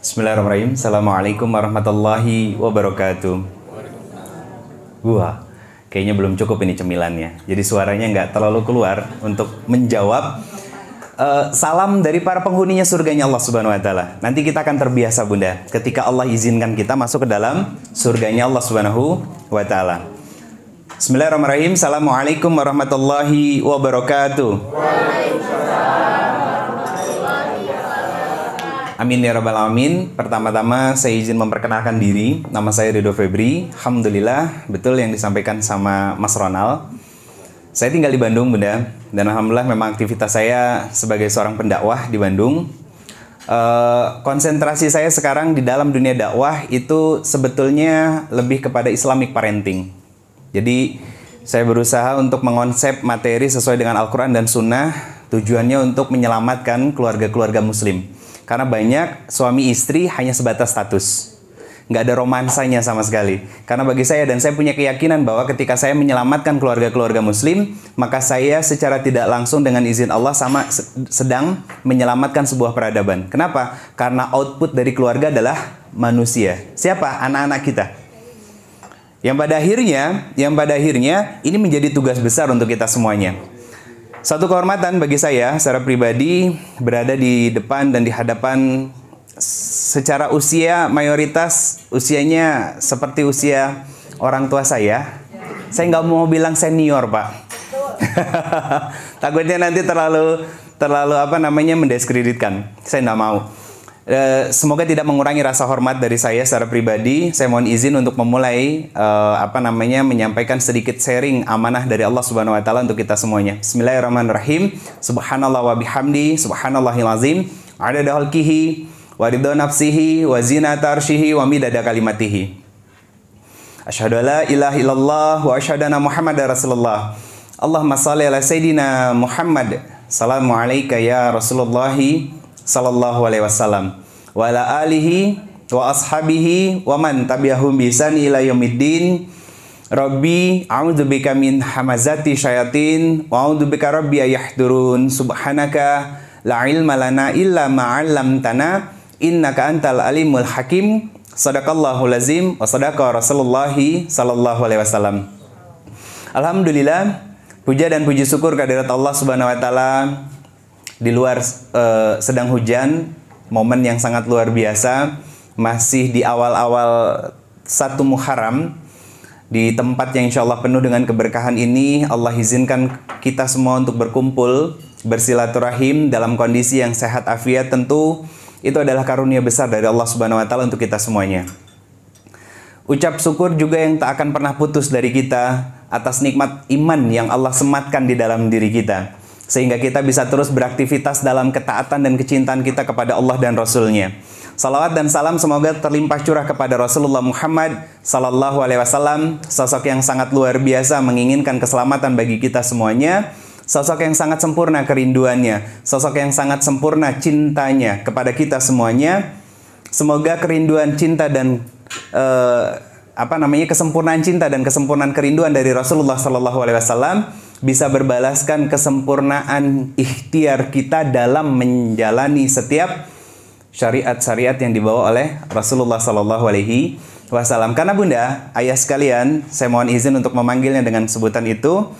Bismillahirrahmanirrahim. Assalamualaikum warahmatullahi wabarakatuh. Wah, kayaknya belum cukup ini cemilannya. Jadi suaranya nggak terlalu keluar untuk menjawab salam dari para penghuninya surganya Allah Subhanahu Wa Taala. Nanti kita akan terbiasa, Bunda, ketika Allah izinkan kita masuk ke dalam surganya Allah Subhanahu Wa Taala. Bismillahirrahmanirrahim. Assalamualaikum warahmatullahi wabarakatuh. Amin ya rabbal alamin. Pertama-tama saya izin memperkenalkan diri. Nama saya Ridho Febri. Alhamdulillah betul yang disampaikan sama Mas Ronald. Saya tinggal di Bandung, Bunda. Dan alhamdulillah memang aktivitas saya sebagai seorang pendakwah di Bandung. Konsentrasi saya sekarang di dalam dunia dakwah itu sebetulnya lebih kepada Islamic parenting. Jadi saya berusaha untuk mengonsep materi sesuai dengan Al-Quran dan Sunnah. Tujuannya untuk menyelamatkan keluarga-keluarga muslim. Karena banyak suami istri hanya sebatas status. Nggak ada romansanya sama sekali. Karena bagi saya dan saya punya keyakinan bahwa ketika saya menyelamatkan keluarga-keluarga muslim, maka saya secara tidak langsung dengan izin Allah sedang menyelamatkan sebuah peradaban. Kenapa? Karena output dari keluarga adalah manusia. Siapa? Anak-anak kita. Yang pada akhirnya ini menjadi tugas besar untuk kita semuanya. Satu kehormatan bagi saya secara pribadi berada di depan dan di hadapan secara usia mayoritas usianya seperti usia orang tua saya. Saya nggak mau bilang senior, Pak. Takutnya nanti terlalu mendiskreditkan. Saya nggak mau. Semoga tidak mengurangi rasa hormat dari saya secara pribadi. Saya mohon izin untuk memulai menyampaikan sedikit sharing amanah dari Allah Subhanahu Wa Taala untuk kita semuanya. Bismillahirrahmanirrahim. Subhanallah wa bihamdi, subhanallahil azim, adada khalqihi, wa ridha nafsihi, wa zinata arsyihi, wa midada kalimatihi. Asyhadu alla ilaha illallah wa asyhadu anna Muhammadar Rasulullah. Allahumma shalli ala sayidina Muhammad. Assalamu alayka ya Rasulullah sallallahu alaihi wasallam wa ala alihi wa ashabihi wa man tabi'ahum bi ihsan ila yaumiddin. Rabbi a'udzubika min hamazati syayatin wa a'udzubika rabbi ayahdurun. Subhanaka la ilma lana illa ma 'allamtana innaka antal alimul hakim. Shadaqallahu lazim wa sadaqa Rasulullah sallallahu alaihi wasallam. Alhamdulillah, puja dan puji syukur kehadirat Allah Subhanahu wa taala. Di luar sedang hujan, momen yang sangat luar biasa, masih di awal-awal 1 Muharram, di tempat yang insya Allah penuh dengan keberkahan ini, Allah izinkan kita semua untuk berkumpul, bersilaturahim dalam kondisi yang sehat afiat. Tentu itu adalah karunia besar dari Allah Subhanahu Wa Taala untuk kita semuanya. Ucap syukur juga yang tak akan pernah putus dari kita atas nikmat iman yang Allah sematkan di dalam diri kita, sehingga kita bisa terus beraktivitas dalam ketaatan dan kecintaan kita kepada Allah dan Rasul-Nya. Salawat dan salam semoga terlimpah curah kepada Rasulullah Muhammad sallallahu alaihi wasallam, sosok yang sangat luar biasa menginginkan keselamatan bagi kita semuanya, sosok yang sangat sempurna kerinduannya, sosok yang sangat sempurna cintanya kepada kita semuanya. Semoga kerinduan cinta dan kesempurnaan cinta dan kesempurnaan kerinduan dari Rasulullah sallallahu alaihi wasallam bisa berbalaskan kesempurnaan ikhtiar kita dalam menjalani setiap syariat-syariat yang dibawa oleh Rasulullah Sallallahu Alaihi Wasallam. Karena Bunda, ayah sekalian, saya mohon izin untuk memanggilnya dengan sebutan itu.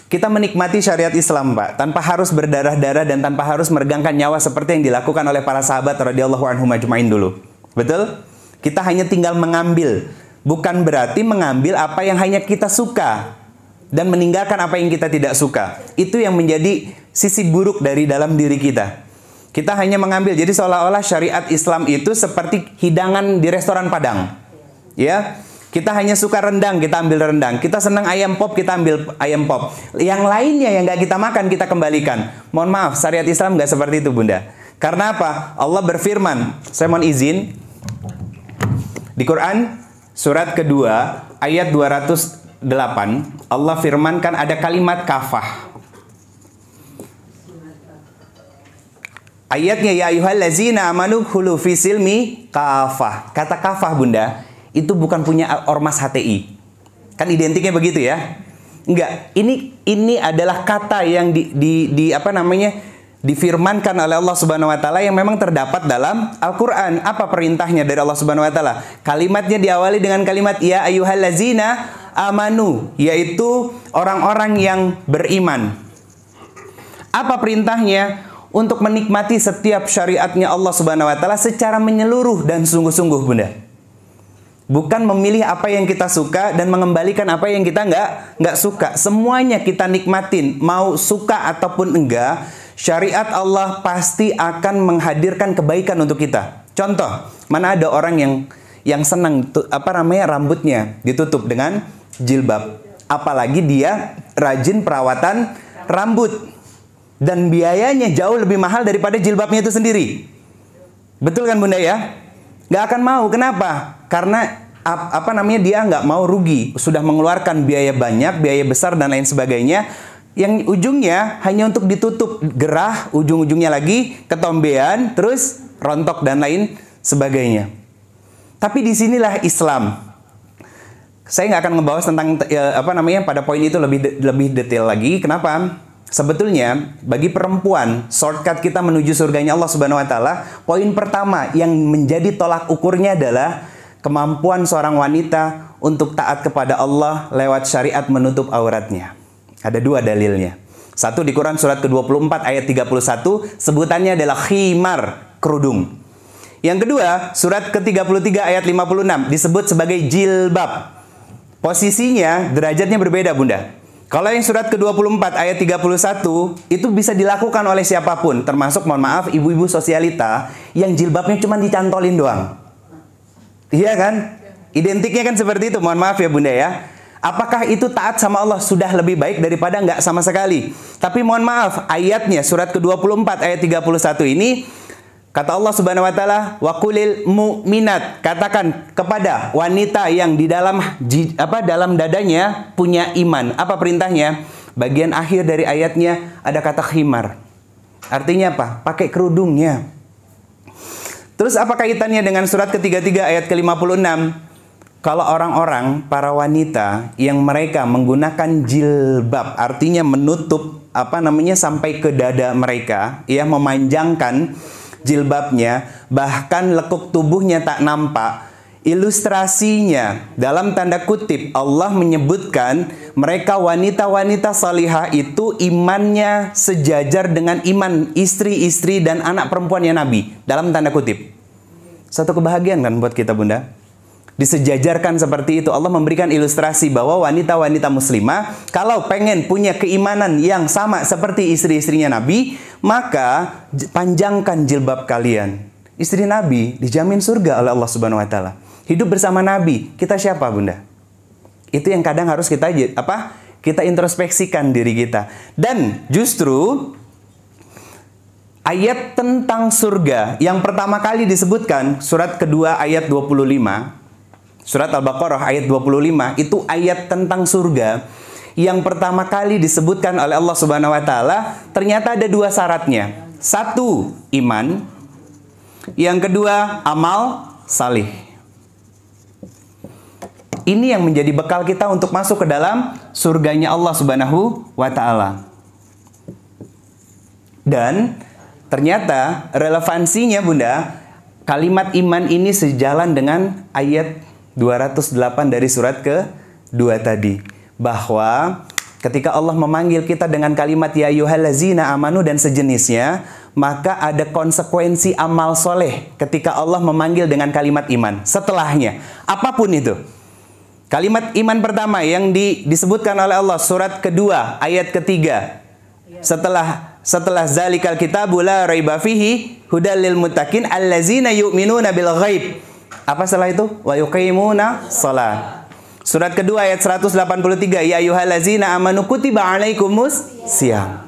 Kita menikmati syariat Islam, Pak, tanpa harus berdarah-darah dan tanpa harus meregangkan nyawa seperti yang dilakukan oleh para sahabat radhiyallahu anhum ajmain dulu. Betul? Kita hanya tinggal mengambil, bukan berarti mengambil apa yang hanya kita suka dan meninggalkan apa yang kita tidak suka. Itu yang menjadi sisi buruk dari dalam diri kita. Kita hanya mengambil, jadi seolah-olah syariat Islam itu seperti hidangan di restoran Padang. Ya, kita hanya suka rendang, kita ambil rendang. Kita senang ayam pop, kita ambil ayam pop. Yang lainnya yang nggak kita makan, kita kembalikan. Mohon maaf, syariat Islam nggak seperti itu, Bunda. Karena apa? Allah berfirman, saya mohon izin, di Quran surat kedua ayat 208, Allah firmankan ada kalimat kafah. Ayatnya ya ayyuhallazina amanu khulu fi silmi kafah. Kata kafah, Bunda, itu bukan punya ormas HTI. Kan identiknya begitu ya? Enggak. Ini adalah kata yang difirmankan oleh Allah Subhanahu wa taala yang memang terdapat dalam Al-Qur'an. Apa perintahnya dari Allah Subhanahu wa taala? Kalimatnya diawali dengan kalimat ya ayyuhallazina amanu, yaitu orang-orang yang beriman. Apa perintahnya? Untuk menikmati setiap syariatnya Allah Subhanahu wa taala secara menyeluruh dan sungguh-sungguh, Bunda. Bukan memilih apa yang kita suka dan mengembalikan apa yang kita nggak suka. Semuanya kita nikmatin, mau suka ataupun enggak. Syariat Allah pasti akan menghadirkan kebaikan untuk kita. Contoh, mana ada orang yang senang rambutnya ditutup dengan jilbab. Apalagi dia rajin perawatan rambut. Dan biayanya jauh lebih mahal daripada jilbabnya itu sendiri. Betul kan Bunda ya? Nggak akan mau. Kenapa? Karena dia nggak mau rugi. Sudah mengeluarkan biaya banyak, biaya besar dan lain sebagainya. Yang ujungnya hanya untuk ditutup gerah, ujung-ujungnya lagi ketombean, terus rontok dan lain sebagainya. Tapi disinilah Islam. Saya nggak akan ngebahas tentang pada poin itu lebih detail lagi. Kenapa? Sebetulnya bagi perempuan, shortcut kita menuju surganya Allah Subhanahu wa taala, poin pertama yang menjadi tolak ukurnya adalah kemampuan seorang wanita untuk taat kepada Allah lewat syariat menutup auratnya. Ada dua dalilnya. Satu di Quran surat ke-24 ayat 31, sebutannya adalah khimar, kerudung. Yang kedua, surat ke-33 ayat 56 disebut sebagai jilbab. Posisinya, derajatnya berbeda Bunda. Kalau yang surat ke-24 ayat 31 itu bisa dilakukan oleh siapapun, termasuk mohon maaf ibu-ibu sosialita yang jilbabnya cuma dicantolin doang. Iya kan? Identiknya kan seperti itu, mohon maaf ya Bunda ya. Apakah itu taat sama Allah sudah lebih baik daripada nggak sama sekali? Tapi mohon maaf, ayatnya surat ke-24 ayat 31 ini kata Allah Subhanahu wa taala, wa qulil mu'minat, katakan kepada wanita yang di dalam dadanya punya iman. Apa perintahnya? Bagian akhir dari ayatnya ada kata khimar. Artinya apa? Pakai kerudungnya. Terus apa kaitannya dengan surat ke-33 ayat ke-56? Kalau orang-orang, para wanita yang mereka menggunakan jilbab, artinya menutup sampai ke dada mereka, ya, memanjangkan jilbabnya, bahkan lekuk tubuhnya tak nampak. Ilustrasinya dalam tanda kutip Allah menyebutkan mereka wanita-wanita salihah itu imannya sejajar dengan iman istri-istri dan anak perempuannya Nabi, dalam tanda kutip. Satu kebahagiaan kan buat kita Bunda? Disejajarkan seperti itu. Allah memberikan ilustrasi bahwa wanita-wanita muslimah kalau pengen punya keimanan yang sama seperti istri-istrinya Nabi, maka panjangkan jilbab kalian. Istri Nabi dijamin surga oleh Allah Subhanahu wa taala. Hidup bersama Nabi. Kita siapa Bunda? Itu yang kadang harus kita introspeksikan diri kita. Dan justru ayat tentang surga yang pertama kali disebutkan surat kedua ayat 25. Surat Al-Baqarah ayat 25 itu ayat tentang surga yang pertama kali disebutkan oleh Allah Subhanahu wa taala. Ternyata ada dua syaratnya. Satu, iman. Yang kedua, amal salih. Ini yang menjadi bekal kita untuk masuk ke dalam surganya Allah Subhanahu wa taala. Dan ternyata relevansinya Bunda, kalimat iman ini sejalan dengan ayat 208 dari surat ke-2 tadi. Bahwa ketika Allah memanggil kita dengan kalimat ya ayyuhallazina amanu dan sejenisnya, maka ada konsekuensi amal soleh ketika Allah memanggil dengan kalimat iman. Setelahnya, apapun itu. Kalimat iman pertama yang disebutkan oleh Allah, surat kedua, ayat ketiga. Setelah zalikal kitabu la raiba fihi hudal lil muttaqin allazina yu'minuna bil ghaib. Apa setelah itu? Wa yuqimuna shalah. Surat kedua ayat 183, ya ayyuhallazina amanu kutiba alaikumus syiyam.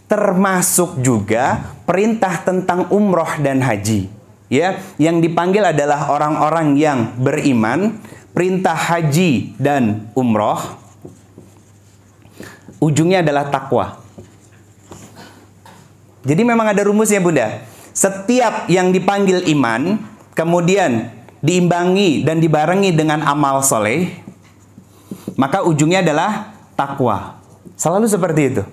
Termasuk juga perintah tentang umroh dan haji. Ya, yang dipanggil adalah orang-orang yang beriman, perintah haji dan umroh. Ujungnya adalah takwa. Jadi memang ada rumusnya Bunda. Setiap yang dipanggil iman, kemudian diimbangi dan dibarengi dengan amal soleh, maka ujungnya adalah takwa. Selalu seperti itu.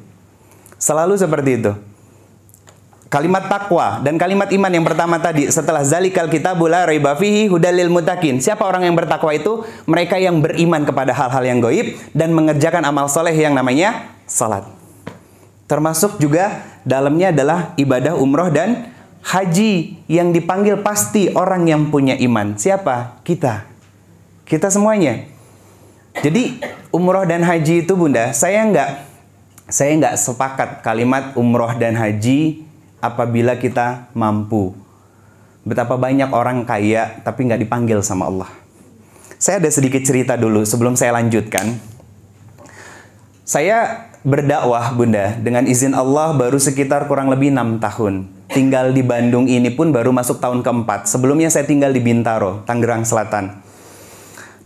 Selalu seperti itu. kalimat takwa dan kalimat iman yang pertama tadi setelah zalikal kitabul la raiba fihi hudal lil muttaqin. Siapa orang yang bertakwa itu? Mereka yang beriman kepada hal-hal yang gaib dan mengerjakan amal soleh yang namanya salat. Termasuk juga dalamnya adalah ibadah umroh dan haji yang dipanggil pasti orang yang punya iman. Siapa? Kita. Kita semuanya. Jadi umroh dan haji itu Bunda, saya nggak sepakat kalimat umroh dan haji apabila kita mampu. Betapa banyak orang kaya tapi nggak dipanggil sama Allah. Saya ada sedikit cerita dulu sebelum saya lanjutkan. Saya berdakwah Bunda dengan izin Allah baru sekitar kurang lebih 6 tahun. Tinggal di Bandung ini pun baru masuk tahun keempat. Sebelumnya saya tinggal di Bintaro, Tangerang Selatan.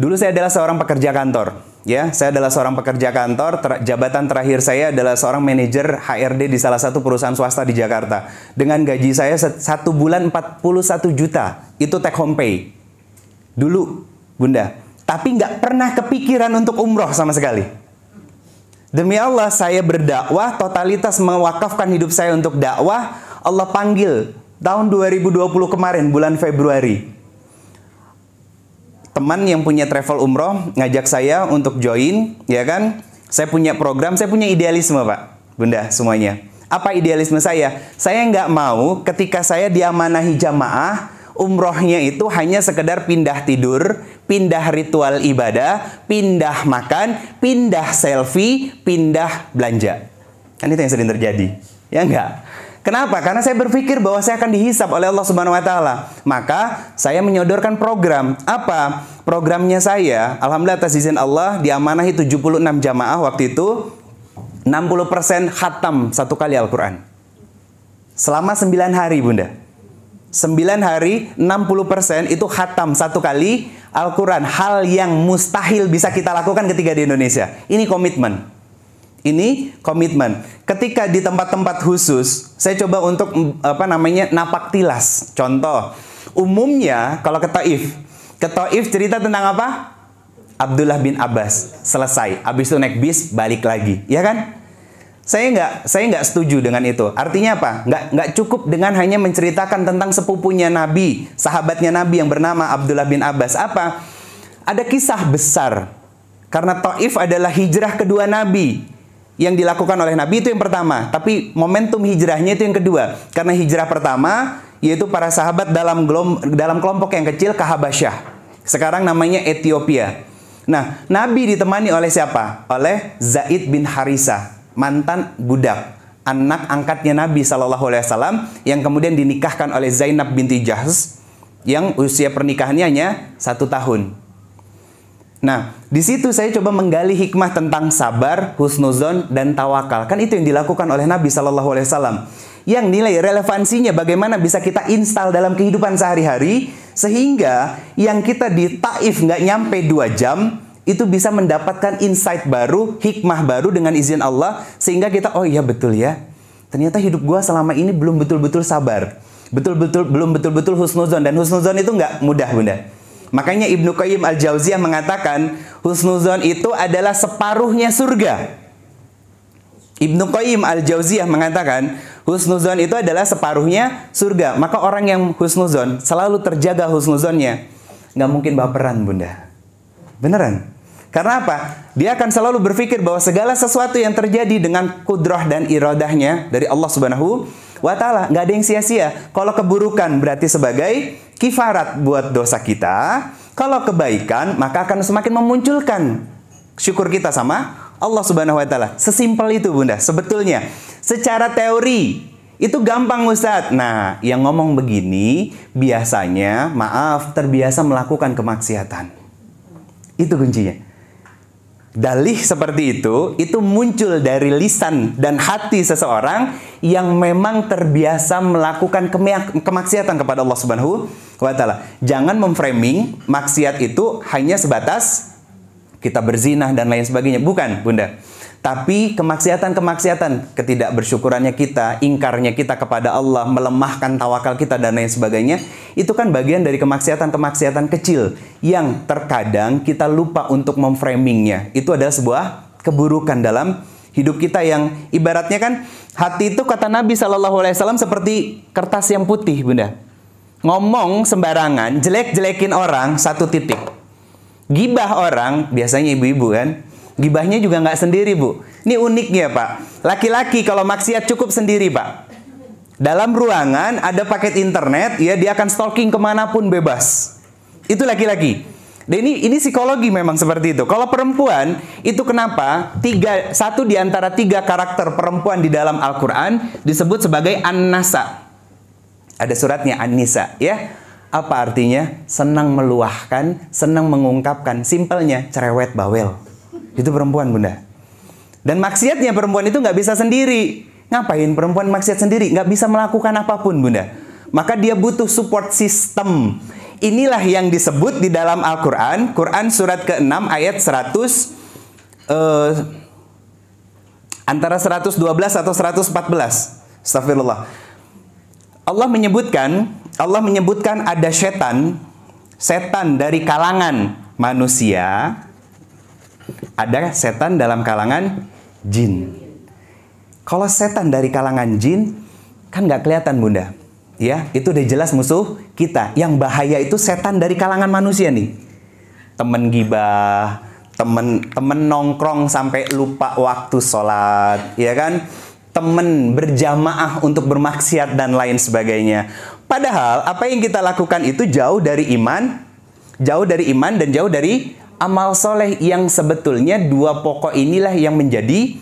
Dulu saya adalah seorang pekerja kantor. Ya, saya adalah seorang pekerja kantor. Jabatan terakhir saya adalah seorang manajer HRD di salah satu perusahaan swasta di Jakarta. Dengan gaji saya 1 bulan 41 juta. Itu take home pay. Dulu, Bunda. Tapi nggak pernah kepikiran untuk umroh sama sekali. Demi Allah, saya berdakwah, totalitas mewakafkan hidup saya untuk dakwah. Allah panggil tahun 2020 kemarin, bulan Februari. Teman yang punya travel umroh ngajak saya untuk join, ya kan? Saya punya program, saya punya idealisme, Pak, Bunda, semuanya. Apa idealisme saya? Saya nggak mau ketika saya diamanahi jamaah, umrohnya itu hanya sekedar pindah tidur, pindah ritual ibadah, pindah makan, pindah selfie, pindah belanja. Kan itu yang sering terjadi, ya enggak? Kenapa? Karena saya berpikir bahwa saya akan dihisap oleh Allah Subhanahu wa Ta'ala. Maka saya menyodorkan program. Apa? Programnya saya, alhamdulillah atas izin Allah, diamanahi 76 jamaah waktu itu, 60% khatam 1 kali Al-Quran. Selama 9 hari Bunda. 9 hari, 60% itu khatam 1 kali Al-Quran. Hal yang mustahil bisa kita lakukan ketika di Indonesia. Ini komitmen. Ini komitmen. Ketika di tempat-tempat khusus, saya coba untuk napak tilas. Contoh, umumnya kalau ke Taif cerita tentang apa? Abdullah bin Abbas. Selesai. Habis itu naik bis, balik lagi. Ya kan? Saya nggak setuju dengan itu. Artinya apa? Nggak cukup dengan hanya menceritakan tentang sepupunya Nabi, sahabatnya Nabi yang bernama Abdullah bin Abbas. Apa? Ada kisah besar. Karena Taif adalah hijrah kedua Nabi. Yang dilakukan oleh Nabi itu yang pertama. Tapi momentum hijrahnya itu yang kedua. Karena hijrah pertama, yaitu para sahabat dalam kelompok yang kecil ke Habasyah. Sekarang namanya Ethiopia. Nah, Nabi ditemani oleh siapa? Oleh Zaid bin Harisah, mantan budak, anak angkatnya Nabi SAW, yang kemudian dinikahkan oleh Zainab binti Jahsh, yang usia pernikahannya hanya 1 tahun. Nah, di situ saya coba menggali hikmah tentang sabar, husnuzon, dan tawakal. Kan itu yang dilakukan oleh Nabi SAW. Yang nilai relevansinya bagaimana bisa kita install dalam kehidupan sehari-hari, sehingga yang kita di Taif nggak nyampe 2 jam, itu bisa mendapatkan insight baru, hikmah baru dengan izin Allah, sehingga kita, oh iya betul ya, ternyata hidup gua selama ini belum betul-betul sabar, belum betul-betul husnuzon, dan husnuzon itu nggak mudah Bunda. Makanya Ibnu Qayyim Al-Jauziyah mengatakan husnuzon itu adalah separuhnya surga. Ibnu Qayyim Al-Jauziyah mengatakan husnuzon itu adalah separuhnya surga. Maka orang yang husnuzon selalu terjaga husnuzonnya. Nggak mungkin baperan Bunda. Beneran. Karena apa? Dia akan selalu berpikir bahwa segala sesuatu yang terjadi dengan kudrah dan iradahnya dari Allah Subhanahu wa Ta'ala, nggak ada yang sia-sia. Kalau keburukan berarti sebagai kifarat buat dosa kita. Kalau kebaikan, maka akan semakin memunculkan syukur kita sama Allah Subhanahu wa Ta'ala. Sesimpel itu Bunda. Sebetulnya secara teori itu gampang Ustadz. Nah, yang ngomong begini biasanya, maaf, terbiasa melakukan kemaksiatan. Itu kuncinya. Dalih seperti itu muncul dari lisan dan hati seseorang yang memang terbiasa melakukan kemaksiatan kepada Allah Subhanahu wa Ta'ala. Jangan memframing maksiat itu hanya sebatas kita berzinah dan lain sebagainya. Bukan, Bunda. Tapi kemaksiatan-kemaksiatan, ketidakbersyukurannya kita, ingkarnya kita kepada Allah, melemahkan tawakal kita dan lain sebagainya, itu kan bagian dari kemaksiatan-kemaksiatan kecil yang terkadang kita lupa untuk memframingnya. Itu adalah sebuah keburukan dalam Hidup kita yang ibaratnya kan, hati itu kata Nabi SAW seperti kertas yang putih, Bunda. Ngomong sembarangan, jelek-jelekin orang, satu titik. Gibah orang, biasanya ibu-ibu kan, gibahnya juga nggak sendiri, Bu. Ini uniknya, Pak. Laki-laki kalau maksiat cukup sendiri, Pak. Dalam ruangan ada paket internet, ya dia akan stalking kemanapun bebas. Itu laki-laki. Dan ini psikologi memang seperti itu. Kalau perempuan, itu kenapa? Satu di antara 3 karakter perempuan di dalam Al-Quran disebut sebagai An-Nasa. Ada suratnya An-Nisa, ya. Apa artinya? Senang meluahkan, senang mengungkapkan. Simpelnya, cerewet bawel. Itu perempuan, Bunda. Dan maksiatnya perempuan itu nggak bisa sendiri. Ngapain perempuan maksiat sendiri? Nggak bisa melakukan apapun, Bunda. Maka dia butuh support system. Inilah yang disebut di dalam Al-Quran, Quran surat ke-6 ayat 100, antara 112 atau 114. Astagfirullah. Allah menyebutkan ada setan dari kalangan manusia, ada setan dalam kalangan jin. Kalau setan dari kalangan jin, kan nggak kelihatan, Bunda. Ya, itu udah jelas musuh kita. Yang bahaya itu setan dari kalangan manusia nih. Temen gibah, temen nongkrong sampai lupa waktu sholat, ya kan? Temen berjamaah untuk bermaksiat dan lain sebagainya. Padahal apa yang kita lakukan itu jauh dari iman dan jauh dari amal soleh, yang sebetulnya 2 pokok inilah yang menjadi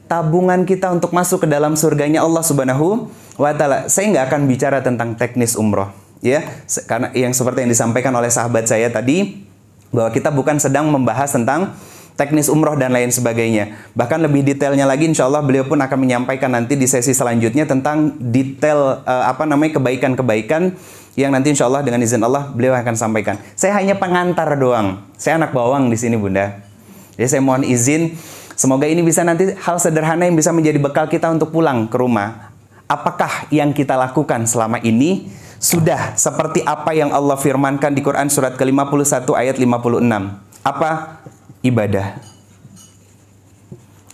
tabungan kita untuk masuk ke dalam surganya Allah Subhanahu wa Ta'ala. Saya nggak akan bicara tentang teknis umroh, ya, karena yang seperti yang disampaikan oleh sahabat saya tadi, bahwa kita bukan sedang membahas tentang teknis umroh dan lain sebagainya. Bahkan lebih detailnya lagi, insya Allah beliau pun akan menyampaikan nanti di sesi selanjutnya tentang detail kebaikan-kebaikan yang nanti insya Allah dengan izin Allah beliau akan sampaikan. Saya hanya pengantar doang. Saya anak bawang di sini, Bunda. Jadi saya mohon izin. Semoga ini bisa nanti hal sederhana yang bisa menjadi bekal kita untuk pulang ke rumah. Apakah yang kita lakukan selama ini sudah seperti apa yang Allah firmankan di Quran surat ke-51 ayat 56? Apa? Ibadah.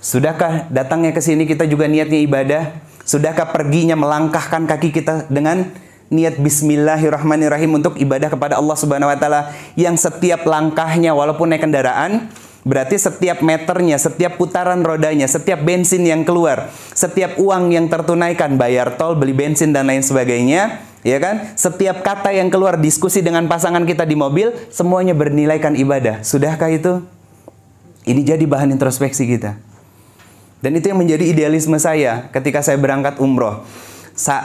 Sudahkah datangnya ke sini kita juga niatnya ibadah? Sudahkah perginya melangkahkan kaki kita dengan niat bismillahirrahmanirrahim untuk ibadah kepada Allah Subhanahu wa Ta'ala, yang setiap langkahnya walaupun naik kendaraan, berarti setiap meternya, setiap putaran rodanya, setiap bensin yang keluar, setiap uang yang tertunaikan, bayar tol, beli bensin dan lain sebagainya, ya kan? Setiap kata yang keluar, diskusi dengan pasangan kita di mobil, semuanya bernilaikan ibadah. Sudahkah itu? Ini jadi bahan introspeksi kita. Dan itu yang menjadi idealisme saya ketika saya berangkat umroh.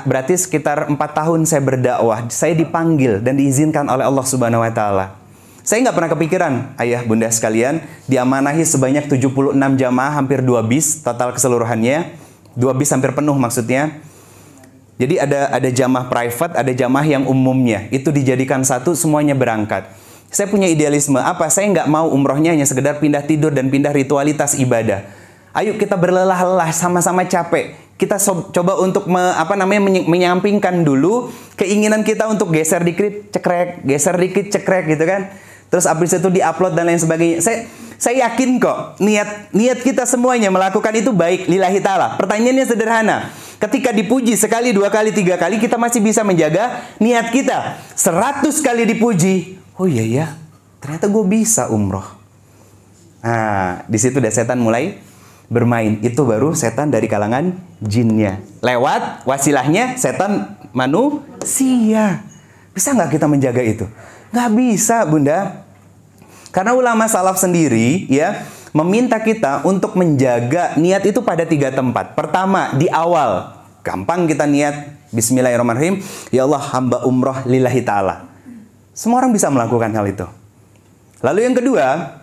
Berarti sekitar 4 tahun saya berdakwah, saya dipanggil dan diizinkan oleh Allah Subhanahu wa Ta'ala. Saya nggak pernah kepikiran, ayah bunda sekalian, diamanahi sebanyak 76 jamaah, hampir 2 bis total keseluruhannya. 2 bis hampir penuh maksudnya. Jadi ada jamaah private, ada jamaah yang umumnya. Itu dijadikan satu, semuanya berangkat. Saya punya idealisme, apa? Saya nggak mau umrohnya hanya sekedar pindah tidur dan pindah ritualitas ibadah. Ayo kita berlelah-lelah, sama-sama capek. Kita coba untuk menyampingkan dulu keinginan kita untuk geser dikit, cekrek, geser dikit, cekrek gitu kan. Terus habis itu di-upload dan lain sebagainya. Saya yakin kok niat kita semuanya melakukan itu baik lillahi ta'ala. Pertanyaannya sederhana. Ketika dipuji sekali, 2 kali, 3 kali, kita masih bisa menjaga niat kita. 100 kali dipuji, oh iya ya, ternyata gue bisa umroh. Nah, di situ udah setan mulai bermain. Itu baru setan dari kalangan jinnya. Lewat wasilahnya setan manusia. Bisa nggak kita menjaga itu? Nggak bisa, Bunda. Karena ulama salaf sendiri ya meminta kita untuk menjaga niat itu pada 3 tempat. Pertama, di awal. Gampang kita niat bismillahirrahmanirrahim. Ya Allah, hamba umroh lillahi ta'ala. Semua orang bisa melakukan hal itu. Lalu yang kedua,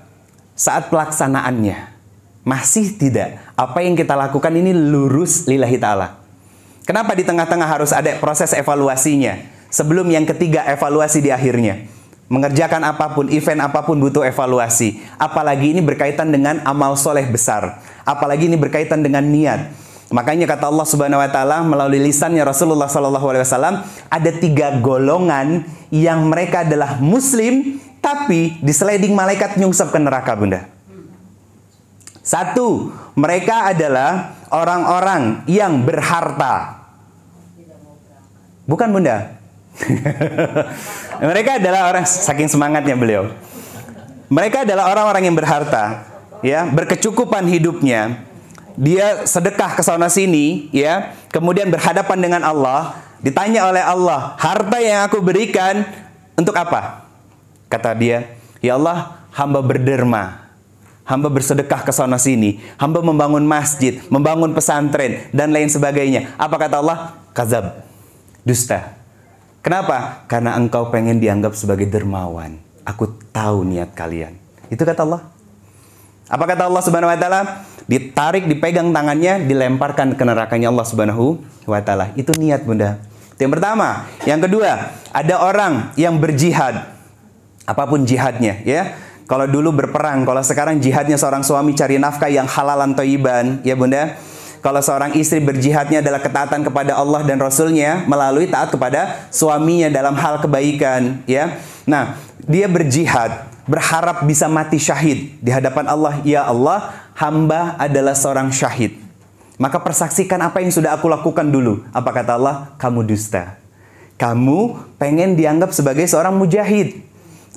saat pelaksanaannya. Masih tidak. Apa yang kita lakukan ini lurus lillahi ta'ala. Kenapa di tengah-tengah harus ada proses evaluasinya? Sebelum yang ketiga, evaluasi di akhirnya. Mengerjakan apapun, event apapun butuh evaluasi. Apalagi ini berkaitan dengan amal soleh besar. Apalagi ini berkaitan dengan niat. Makanya kata Allah Subhanahu wa Ta'ala melalui lisannya Rasulullah SAW, ada 3 golongan yang mereka adalah muslim, tapi di sliding malaikat nyungsep ke neraka, Bunda. Satu, mereka adalah orang-orang yang berharta. Bukan Bunda. Mereka adalah orang, saking semangatnya beliau. Mereka adalah orang-orang yang berharta, ya, berkecukupan hidupnya. Dia sedekah ke sana sini, ya, kemudian berhadapan dengan Allah, ditanya oleh Allah, harta yang aku berikan untuk apa? Kata dia, ya Allah, hamba berderma, hamba bersedekah ke sana sini, hamba membangun masjid, membangun pesantren, dan lain sebagainya. Apa kata Allah? Kazab, dusta. Kenapa? Karena engkau pengen dianggap sebagai dermawan. Aku tahu niat kalian. Itu kata Allah. Apa kata Allah Subhanahu wa taala? Ditarik, dipegang tangannya, dilemparkan ke nerakanya Allah Subhanahu wa taala. Itu niat, Bunda. Itu yang pertama. Yang kedua, ada orang yang berjihad. Apapun jihadnya, ya. Kalau dulu berperang, kalau sekarang jihadnya seorang suami cari nafkah yang halalan thayyiban, ya Bunda. Kalau seorang istri berjihadnya adalah ketaatan kepada Allah dan Rasulnya melalui taat kepada suaminya dalam hal kebaikan, ya. Nah, dia berjihad, berharap bisa mati syahid di hadapan Allah. Ya Allah, hamba adalah seorang syahid. Maka persaksikan apa yang sudah aku lakukan dulu. Apa kata Allah? Kamu dusta. Kamu pengen dianggap sebagai seorang mujahid.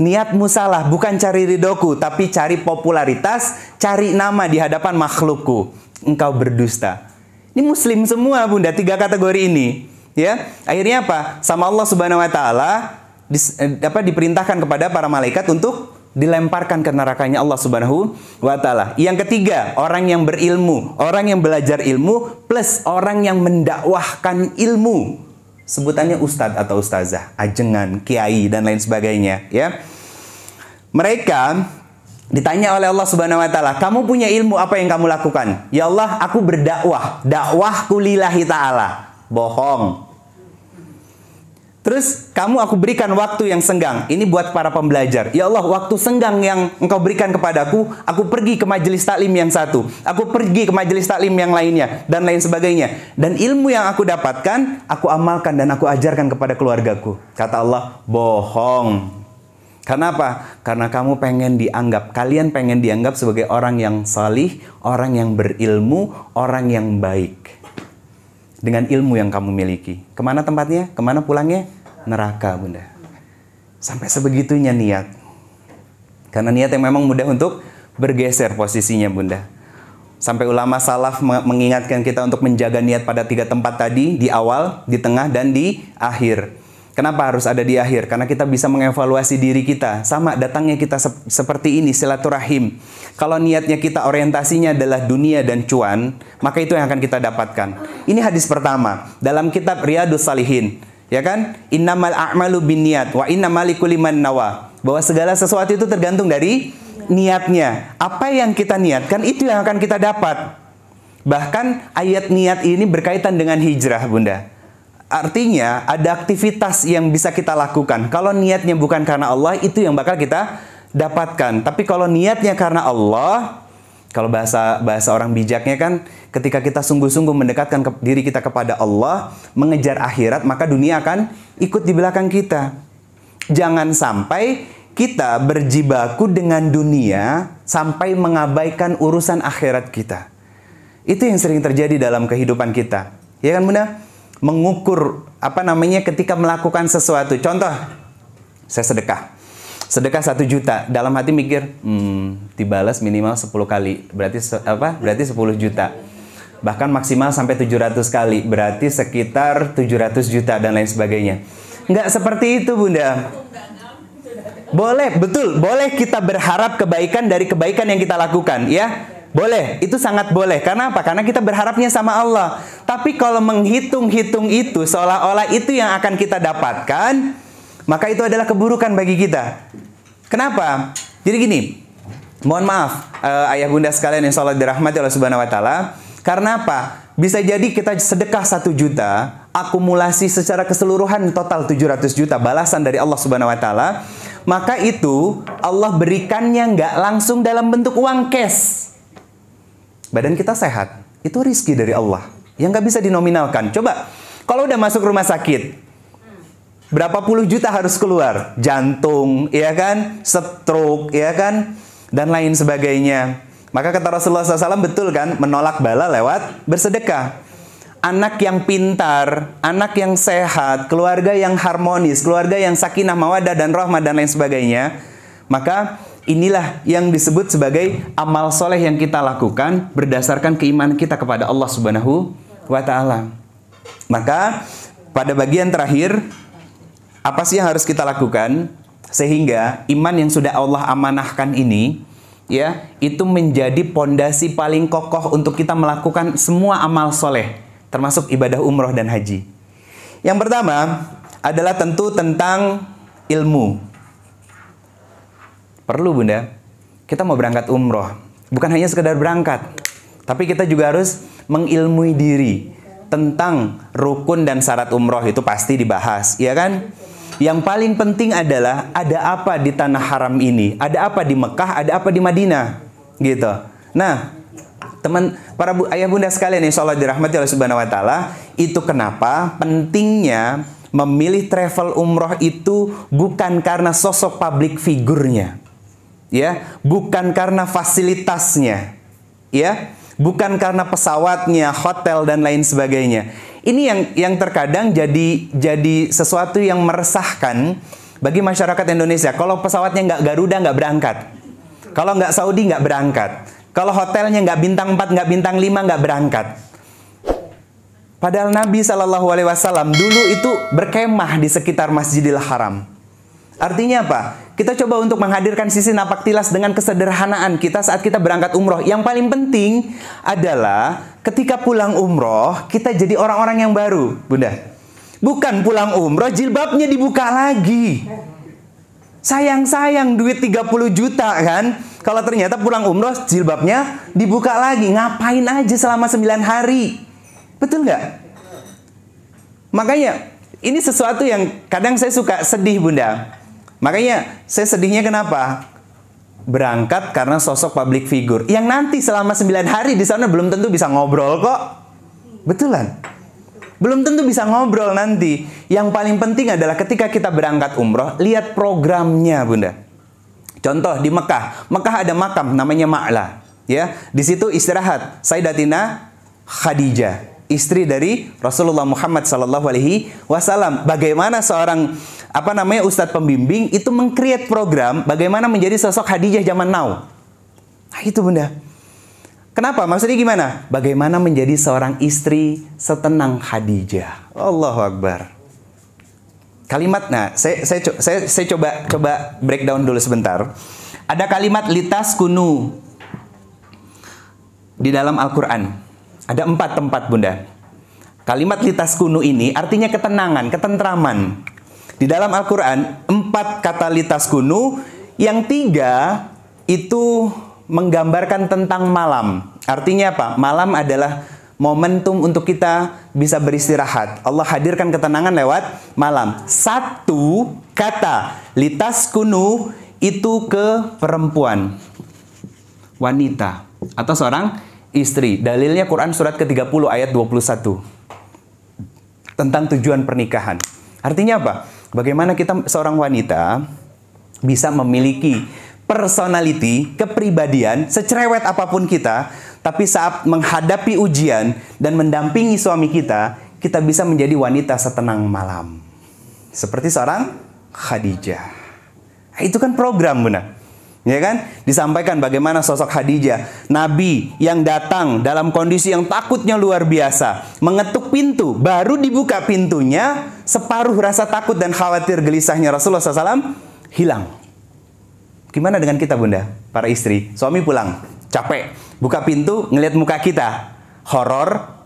Niatmu salah, bukan cari ridhoku, tapi cari popularitas, cari nama di hadapan makhlukku. Engkau berdusta. Ini muslim semua, Bunda, 3 kategori ini, ya. Akhirnya apa? Sama Allah Subhanahu wa taala diperintahkan kepada para malaikat untuk dilemparkan ke nerakanya Allah Subhanahu wa taala. Yang ketiga, orang yang berilmu, orang yang belajar ilmu plus orang yang mendakwahkan ilmu. Sebutannya ustadz atau ustazah, ajengan, kiai dan lain sebagainya, ya. Mereka ditanya oleh Allah Subhanahu wa taala, "Kamu punya ilmu, apa yang kamu lakukan?" "Ya Allah, aku berdakwah. Dakwahku lillahi taala." Bohong. Terus, "Kamu aku berikan waktu yang senggang." Ini buat para pembelajar. "Ya Allah, waktu senggang yang engkau berikan kepadaku, aku pergi ke majelis taklim yang satu, aku pergi ke majelis taklim yang lainnya, dan lain sebagainya. Dan ilmu yang aku dapatkan, aku amalkan dan aku ajarkan kepada keluargaku." Kata Allah, bohong. Kenapa? Karena kamu pengen dianggap, kalian pengen dianggap sebagai orang yang salih, orang yang berilmu, orang yang baik. Dengan ilmu yang kamu miliki. Kemana tempatnya? Kemana pulangnya? Neraka, Bunda. Sampai sebegitunya niat. Karena niat yang memang mudah untuk bergeser posisinya, Bunda. Sampai ulama salaf mengingatkan kita untuk menjaga niat pada 3 tempat tadi, di awal, di tengah, dan di akhir. Kenapa harus ada di akhir? Karena kita bisa mengevaluasi diri kita. Sama datangnya kita seperti ini, silaturahim. Kalau niatnya kita orientasinya adalah dunia dan cuan, maka itu yang akan kita dapatkan. Ini hadis pertama dalam kitab Riyadhus Shalihin, ya kan? Innamal a'malu binniyat wa innamal likulli man nawa. Bahwa segala sesuatu itu tergantung dari niatnya. Apa yang kita niatkan itu yang akan kita dapat. Bahkan ayat niat ini berkaitan dengan hijrah, Bunda. Artinya ada aktivitas yang bisa kita lakukan. Kalau niatnya bukan karena Allah, itu yang bakal kita dapatkan. Tapi kalau niatnya karena Allah, kalau bahasa orang bijaknya kan, ketika kita sungguh-sungguh mendekatkan diri kita kepada Allah, mengejar akhirat, maka dunia akan ikut di belakang kita. Jangan sampai kita berjibaku dengan dunia sampai mengabaikan urusan akhirat kita. Itu yang sering terjadi dalam kehidupan kita. Ya kan, Bunda? Mengukur ketika melakukan sesuatu. Contoh, saya sedekah 1 juta, dalam hati mikir dibalas minimal 10 kali, berarti 10 juta, bahkan maksimal sampai 700 kali, berarti sekitar 700 juta dan lain sebagainya. Nggak seperti itu, Bunda. Boleh, betul, boleh kita berharap kebaikan dari kebaikan yang kita lakukan, ya. Boleh, itu sangat boleh. Karena apa? Karena kita berharapnya sama Allah. Tapi kalau menghitung-hitung itu seolah-olah itu yang akan kita dapatkan, maka itu adalah keburukan bagi kita. Kenapa? Jadi gini, mohon maaf ayah bunda sekalian yang sholat dirahmati Allah Subhanahu wa taala. Karena apa? Bisa jadi kita sedekah 1 juta, akumulasi secara keseluruhan total 700 juta balasan dari Allah Subhanahu wa taala, maka itu Allah berikannya nggak langsung dalam bentuk uang cash. Badan kita sehat, itu rizki dari Allah yang nggak bisa dinominalkan. Coba, kalau udah masuk rumah sakit, berapa puluh juta harus keluar? Jantung, ya kan? Stroke, ya kan? Dan lain sebagainya. Maka kata Rasulullah SAW, betul kan, menolak bala lewat bersedekah. Anak yang pintar, anak yang sehat, keluarga yang harmonis, keluarga yang sakinah, mawaddah, dan rahmah, dan lain sebagainya. Maka inilah yang disebut sebagai amal soleh yang kita lakukan berdasarkan keimanan kita kepada Allah Subhanahu wa Ta'ala. Maka pada bagian terakhir, apa sih yang harus kita lakukan sehingga iman yang sudah Allah amanahkan ini, ya, itu menjadi pondasi paling kokoh untuk kita melakukan semua amal soleh, termasuk ibadah umroh dan haji. Yang pertama adalah tentu tentang ilmu. Perlu, Bunda, kita mau berangkat umroh, bukan hanya sekedar berangkat, tapi kita juga harus mengilmui diri tentang rukun dan syarat umroh. Itu pasti dibahas, ya kan? Yang paling penting adalah ada apa di tanah haram ini, ada apa di Mekah, ada apa di Madinah, gitu. Nah, para ayah bunda sekalian, insya Allah dirahmati oleh Subhanahu wa Ta'ala, itu kenapa pentingnya memilih travel umroh itu bukan karena sosok public figurnya, ya, bukan karena fasilitasnya, ya, bukan karena pesawatnya, hotel, dan lain sebagainya. Ini yang terkadang jadi sesuatu yang meresahkan bagi masyarakat Indonesia. Kalau pesawatnya nggak Garuda, nggak berangkat. Kalau nggak Saudi, nggak berangkat. Kalau hotelnya nggak bintang 4, nggak bintang 5, nggak berangkat. Padahal Nabi SAW dulu itu berkemah di sekitar Masjidil Haram. Artinya apa? Kita coba untuk menghadirkan sisi napaktilas dengan kesederhanaan kita saat kita berangkat umroh. Yang paling penting adalah ketika pulang umroh, kita jadi orang-orang yang baru, Bunda. Bukan pulang umroh, jilbabnya dibuka lagi. Sayang-sayang duit 30 juta kan. Kalau ternyata pulang umroh, jilbabnya dibuka lagi. Ngapain aja selama 9 hari? Betul nggak? Makanya, ini sesuatu yang kadang saya suka sedih, Bunda. Makanya, saya sedihnya kenapa? Berangkat karena sosok public figure. Yang nanti selama 9 hari di sana belum tentu bisa ngobrol kok. Betulan? Belum tentu bisa ngobrol nanti. Yang paling penting adalah ketika kita berangkat umroh, lihat programnya, Bunda. Contoh di Mekah. Mekah ada makam namanya Ma'la, ya. Di situ istirahat Sayyidatina Khadijah, istri dari Rasulullah Muhammad SAW. Bagaimana seorang ustadz pembimbing itu meng-create program bagaimana menjadi sosok Khadijah zaman now. Nah, itu, Bunda. Kenapa? Maksudnya gimana? Bagaimana menjadi seorang istri setenang Khadijah. Allahu Akbar. Kalimat, nah, saya coba breakdown dulu sebentar. Ada kalimat litas kunu di dalam Al-Quran. Ada 4 tempat, Bunda. Kalimat litas kunu ini artinya ketenangan, ketentraman. Di dalam Al-Quran 4 kata litas kunu, yang 3 itu menggambarkan tentang malam. Artinya apa? Malam adalah momentum untuk kita bisa beristirahat. Allah hadirkan ketenangan lewat malam. 1 kata litas kunu itu ke perempuan, wanita, atau seorang istri. Dalilnya Quran surat ke-30 ayat 21 tentang tujuan pernikahan. Artinya apa? Bagaimana kita seorang wanita bisa memiliki personality, kepribadian, secerewet apapun kita, tapi saat menghadapi ujian dan mendampingi suami kita, kita bisa menjadi wanita setenang malam. Seperti seorang Khadijah. Nah, itu kan program, Bunda. Ya kan? Disampaikan bagaimana sosok Khadijah, Nabi yang datang dalam kondisi yang takutnya luar biasa, mengetuk pintu, baru dibuka pintunya, separuh rasa takut dan khawatir gelisahnya Rasulullah SAW hilang. Gimana dengan kita, Bunda? Para istri, suami pulang, capek, buka pintu, ngelihat muka kita, horor,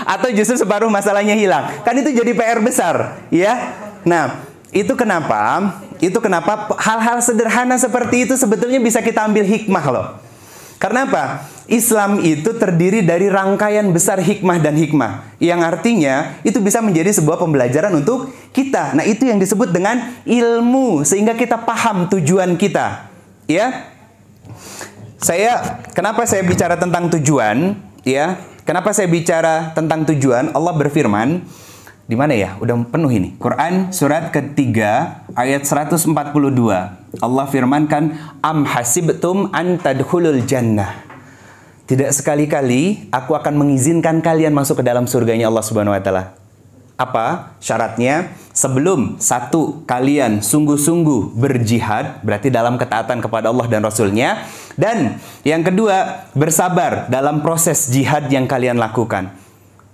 atau justru separuh masalahnya hilang. Kan itu jadi PR besar, ya? Nah, itu kenapa hal-hal sederhana seperti itu sebetulnya bisa kita ambil hikmah loh. Karena apa? Islam itu terdiri dari rangkaian besar hikmah dan hikmah, yang artinya itu bisa menjadi sebuah pembelajaran untuk kita. Nah, itu yang disebut dengan ilmu, sehingga kita paham tujuan kita. Ya, kenapa saya bicara tentang tujuan? Ya, kenapa saya bicara tentang tujuan? Allah berfirman, di mana ya? Udah penuh ini. Quran surat ketiga ayat 142. Allah firmankan, am hasibtum an tadkhulul jannah. Tidak sekali-kali aku akan mengizinkan kalian masuk ke dalam surganya Allah Subhanahu wa taala. Apa syaratnya? Sebelum satu, kalian sungguh-sungguh berjihad, berarti dalam ketaatan kepada Allah dan Rasul-Nya. Dan yang kedua, bersabar dalam proses jihad yang kalian lakukan.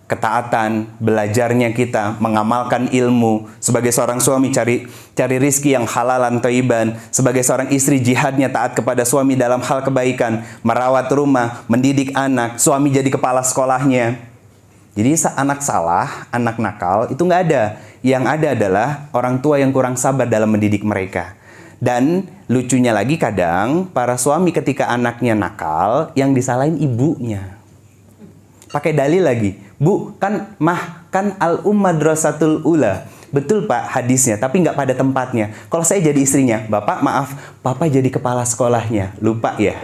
Ketaatan, belajarnya kita, mengamalkan ilmu. Sebagai seorang suami cari rizki yang halalan thayyiban. Sebagai seorang istri jihadnya taat kepada suami dalam hal kebaikan. Merawat rumah, mendidik anak, suami jadi kepala sekolahnya. Jadi anak salah, anak nakal itu nggak ada. Yang ada adalah orang tua yang kurang sabar dalam mendidik mereka. Dan lucunya lagi kadang para suami ketika anaknya nakal yang disalahin ibunya. Pakai dalil lagi. Bu, kan al-madrasatul ula. Betul Pak hadisnya, tapi nggak pada tempatnya. Kalau saya jadi istrinya, Bapak maaf, Papa jadi kepala sekolahnya. Lupa ya?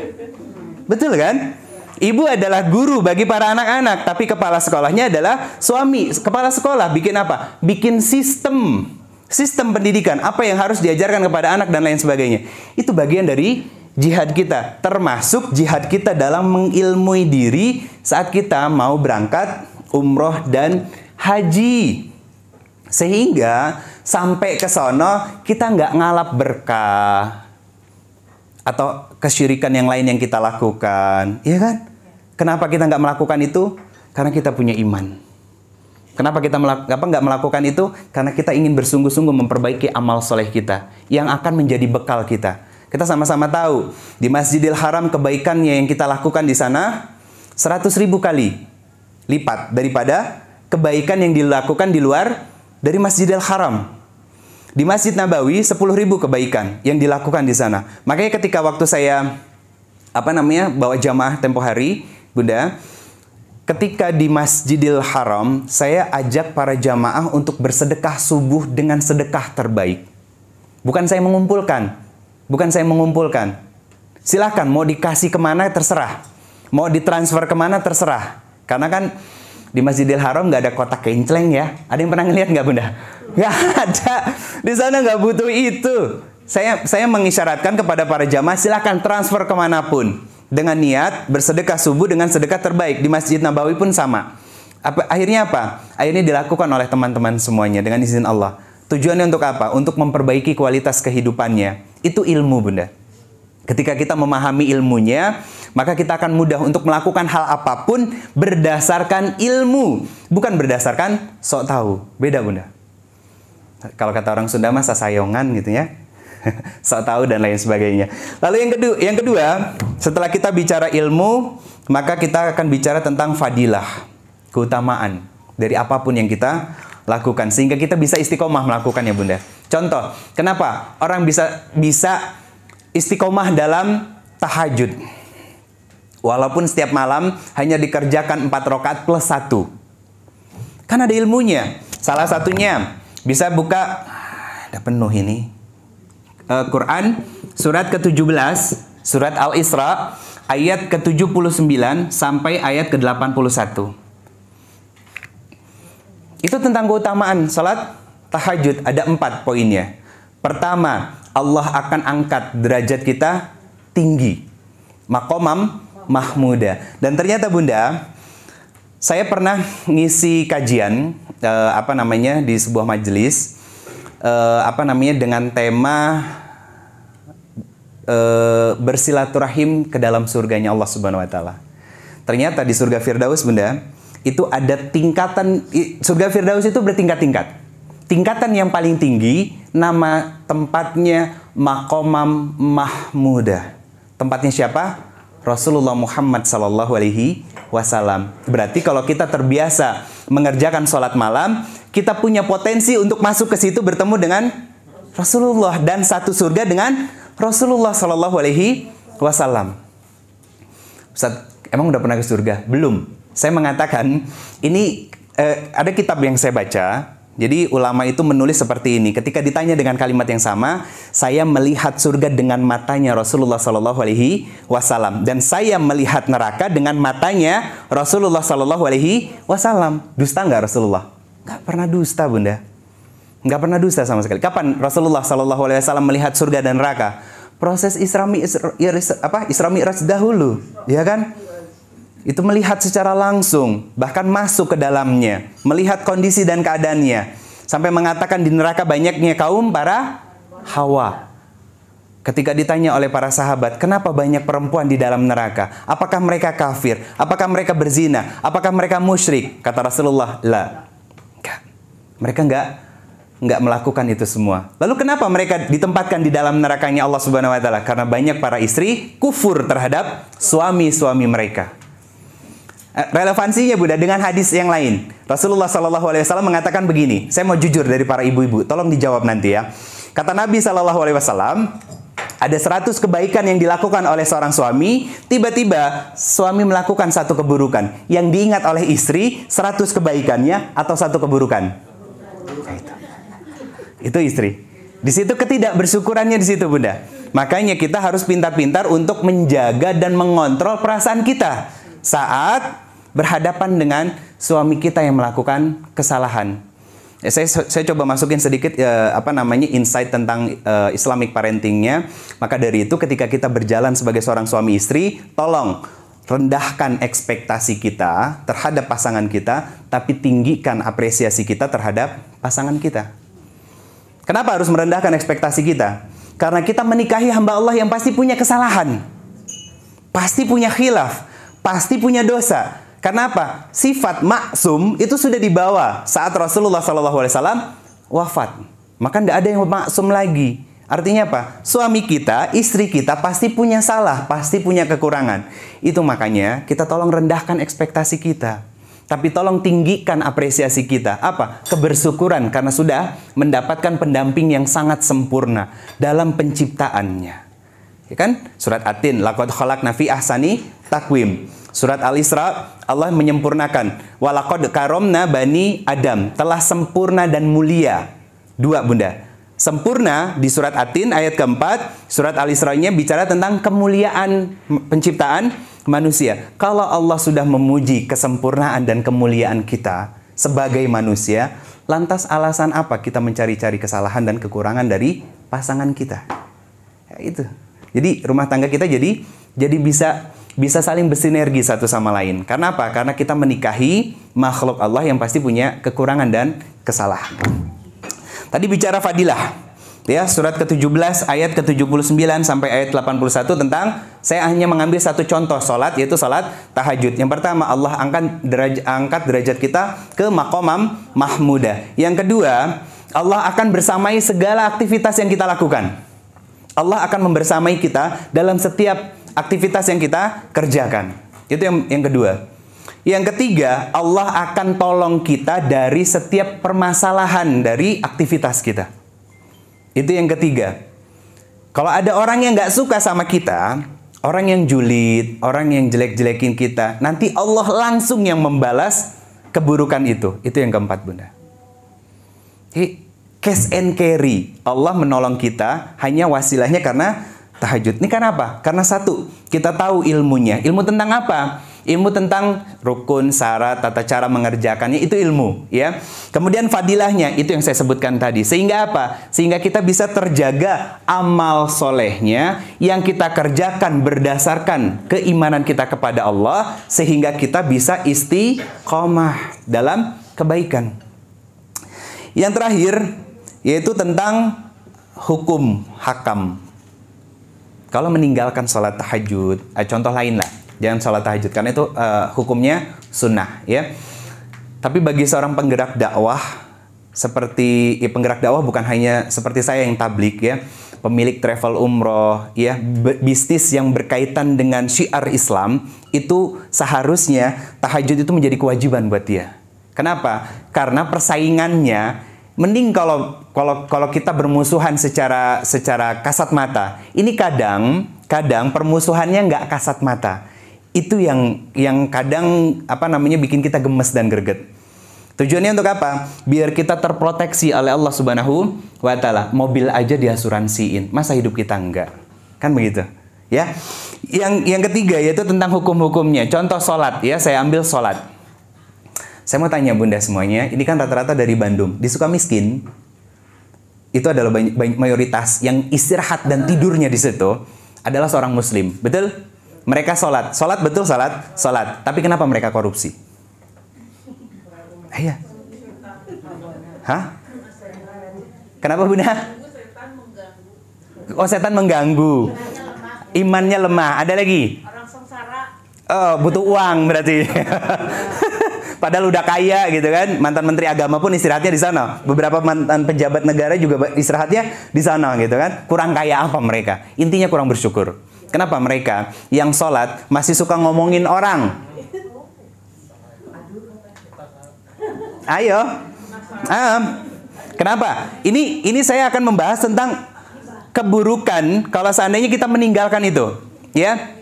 Betul kan? Ibu adalah guru bagi para anak-anak, tapi kepala sekolahnya adalah suami. Kepala sekolah bikin apa? Bikin sistem pendidikan. Apa yang harus diajarkan kepada anak dan lain sebagainya. Itu bagian dari jihad kita. Termasuk jihad kita dalam mengilmui diri saat kita mau berangkat umroh dan haji. Sehingga sampai ke sono kita nggak ngalap berkah. Atau kesyirikan yang lain yang kita lakukan. Iya kan? Kenapa kita nggak melakukan itu? Karena kita punya iman. Kenapa kita nggak melakukan itu? Karena kita ingin bersungguh-sungguh memperbaiki amal soleh kita. Yang akan menjadi bekal kita. Kita sama-sama tahu. Di Masjidil Haram kebaikannya yang kita lakukan di sana 100.000 kali lipat daripada kebaikan yang dilakukan di luar dari Masjidil Haram. Di Masjid Nabawi 10.000 kebaikan yang dilakukan di sana. Makanya ketika waktu saya bawa jamaah tempo hari, Bunda, ketika di Masjidil Haram, saya ajak para jamaah untuk bersedekah subuh dengan sedekah terbaik. Bukan saya mengumpulkan. Silahkan mau dikasih kemana terserah. Mau ditransfer kemana terserah. Karena kan di Masjidil Haram nggak ada kotak kenceleng ya. Ada yang pernah ngeliat nggak Bunda? Nggak ada. Di sana nggak butuh itu. Saya mengisyaratkan kepada para jamaah silahkan transfer kemanapun. Dengan niat bersedekah subuh dengan sedekah terbaik. Di Masjid Nabawi pun sama. Akhirnya apa? Akhirnya dilakukan oleh teman-teman semuanya dengan izin Allah. Tujuannya untuk apa? Untuk memperbaiki kualitas kehidupannya. Itu ilmu Bunda. Ketika kita memahami ilmunya, maka kita akan mudah untuk melakukan hal apapun berdasarkan ilmu. Bukan berdasarkan sok tahu. Beda Bunda. Kalau kata orang Sunda mah sasayongan gitu ya. Sok tahu dan lain sebagainya. Lalu yang kedua, setelah kita bicara ilmu, maka kita akan bicara tentang fadilah, keutamaan dari apapun yang kita lakukan sehingga kita bisa istiqomah melakukannya Bunda. Contoh, kenapa orang bisa istiqomah dalam tahajud? Walaupun setiap malam hanya dikerjakan 4 rakaat plus 1. Kan ada ilmunya. Salah satunya bisa buka, ada penuh ini. Quran surat ke-17, surat Al-Isra ayat ke-79 sampai ayat ke-81. Itu tentang keutamaan salat tahajud, ada 4 poinnya. Pertama, Allah akan angkat derajat kita tinggi. Maqamam mahmuda. Dan ternyata Bunda, saya pernah ngisi kajian di sebuah majelis dengan tema bersilaturahim ke dalam surganya Allah Subhanahu wa taala. Ternyata di surga Firdaus Bunda, itu ada tingkatan. Surga Firdaus itu bertingkat-tingkat. Tingkatan yang paling tinggi nama tempatnya Maqamam Mahmuda. Tempatnya siapa? Rasulullah Muhammad sallallahu alaihi wasallam. Berarti kalau kita terbiasa mengerjakan sholat malam, kita punya potensi untuk masuk ke situ bertemu dengan Rasulullah dan satu surga dengan Rasulullah sallallahu alaihi wasallam. Ustaz, emang udah pernah ke surga? Belum. Saya mengatakan ini ada kitab yang saya baca. Jadi ulama itu menulis seperti ini. Ketika ditanya dengan kalimat yang sama, saya melihat surga dengan matanya Rasulullah sallallahu alaihi wasallam dan saya melihat neraka dengan matanya Rasulullah sallallahu alaihi wasallam. Dusta nggak Rasulullah? Nggak pernah dusta Bunda. Nggak pernah dusta sama sekali. Kapan Rasulullah SAW melihat surga dan neraka? Proses Isra Mi'raj dahulu, ya kan? Itu melihat secara langsung, bahkan masuk ke dalamnya, melihat kondisi dan keadaannya, sampai mengatakan di neraka banyaknya kaum para Hawa. Ketika ditanya oleh para sahabat, kenapa banyak perempuan di dalam neraka? Apakah mereka kafir? Apakah mereka berzina? Apakah mereka musyrik? Kata Rasulullah, la. Mereka nggak melakukan itu semua. Lalu kenapa mereka ditempatkan di dalam nerakanya Allah Subhanahu wa taala? Karena banyak para istri kufur terhadap suami-suami mereka. Relevansinya Bunda dengan hadis yang lain. Rasulullah SAW mengatakan begini. Saya mau jujur dari para ibu-ibu, tolong dijawab nanti ya. Kata Nabi SAW, ada 100 kebaikan yang dilakukan oleh seorang suami, tiba-tiba suami melakukan satu keburukan. Yang diingat oleh istri 100 kebaikannya atau satu keburukan? Itu istri. Di situ ketidakbersyukurannya di situ Bunda. Makanya kita harus pintar-pintar untuk menjaga dan mengontrol perasaan kita saat berhadapan dengan suami kita yang melakukan kesalahan. Saya coba masukin sedikit insight tentang Islamic parentingnya. Maka dari itu ketika kita berjalan sebagai seorang suami istri, tolong rendahkan ekspektasi kita terhadap pasangan kita, tapi tinggikan apresiasi kita terhadap pasangan kita. Kenapa harus merendahkan ekspektasi kita? Karena kita menikahi hamba Allah yang pasti punya kesalahan, pasti punya khilaf, pasti punya dosa. Kenapa? Sifat maksum itu sudah dibawa saat Rasulullah SAW wafat. Maka tidak ada yang maksum lagi. Artinya apa? Suami kita, istri kita pasti punya salah, pasti punya kekurangan. Itu makanya kita tolong rendahkan ekspektasi kita. Tapi tolong tinggikan apresiasi kita. Apa? Kebersyukuran karena sudah mendapatkan pendamping yang sangat sempurna dalam penciptaannya. Ya kan? Surat At-Tin, laqad khalaqna fi ahsani taqwim. Surat Al-Isra, Allah menyempurnakan. Walaqad karomna bani Adam. Telah sempurna dan mulia. 2 Bunda. Sempurna di surat At-Tin ayat keempat. Surat Al-Isra-nya bicara tentang kemuliaan penciptaan manusia. Kalau Allah sudah memuji kesempurnaan dan kemuliaan kita sebagai manusia, lantas alasan apa kita mencari-cari kesalahan dan kekurangan dari pasangan kita? Ya, itu. Jadi rumah tangga kita jadi bisa saling bersinergi satu sama lain. Karena apa? Karena kita menikahi makhluk Allah yang pasti punya kekurangan dan kesalahan. Tadi bicara fadilah. Ya, surat ke-17 ayat ke-79 sampai ayat 81 tentang, saya hanya mengambil satu contoh salat, yaitu salat tahajud. Yang pertama, Allah angkat derajat kita ke maqamam mahmudah. Yang kedua, Allah akan bersamai segala aktivitas yang kita lakukan. Allah akan membersamai kita dalam setiap aktivitas yang kita kerjakan. Itu yang kedua. Yang ketiga, Allah akan tolong kita dari setiap permasalahan dari aktivitas kita. Itu yang ketiga. Kalau ada orang yang nggak suka sama kita, orang yang julid, orang yang jelek-jelekin kita, nanti Allah langsung yang membalas keburukan itu. Itu yang keempat Bunda. Cash and carry. Allah menolong kita hanya wasilahnya karena tahajud. Ini karena apa? Karena satu, kita tahu ilmunya. Ilmu tentang apa? Ilmu tentang rukun, syarat, tata cara mengerjakannya, itu ilmu, ya. Kemudian fadilahnya, itu yang saya sebutkan tadi. Sehingga apa? Sehingga kita bisa terjaga amal solehnya yang kita kerjakan berdasarkan keimanan kita kepada Allah, sehingga kita bisa istiqomah dalam kebaikan. Yang terakhir, yaitu tentang hukum hakam. Kalau meninggalkan sholat tahajud, contoh lain lah. Jangan sholat tahajud, karena itu hukumnya sunnah, ya. Tapi bagi seorang penggerak dakwah, penggerak dakwah bukan hanya seperti saya yang tablik, ya, pemilik travel umroh, ya, bisnis yang berkaitan dengan syiar Islam, itu seharusnya tahajud itu menjadi kewajiban buat dia. Kenapa? Karena persaingannya, mending kalau kita bermusuhan secara kasat mata. Ini kadang permusuhannya nggak kasat mata. Itu yang kadang bikin kita gemes dan greget. Tujuannya untuk apa? Biar kita terproteksi oleh Allah Subhanahu wa taala. Mobil aja diasuransiin, masa hidup kita enggak? Kan begitu, ya. Yang ketiga yaitu tentang hukum-hukumnya. Contoh sholat, ya, saya ambil sholat. Saya mau tanya Bunda semuanya, ini kan rata-rata dari Bandung. Di Sukamiskin, itu adalah mayoritas yang istirahat dan tidurnya di situ adalah seorang muslim. Betul? Mereka sholat. Sholat betul sholat? Sholat. Tapi kenapa mereka korupsi? Iya. Hah? Kenapa Bunda? Oh, setan mengganggu. Imannya lemah. Ada lagi? Orang sengsara. Oh, butuh uang berarti. Padahal udah kaya gitu kan. Mantan menteri agama pun istirahatnya di sana. Beberapa mantan pejabat negara juga istirahatnya di sana gitu kan. Kurang kaya apa mereka? Intinya kurang bersyukur. Kenapa mereka yang sholat masih suka ngomongin orang? Ayo. Kenapa? Ini saya akan membahas tentang keburukan kalau seandainya kita meninggalkan itu, ya.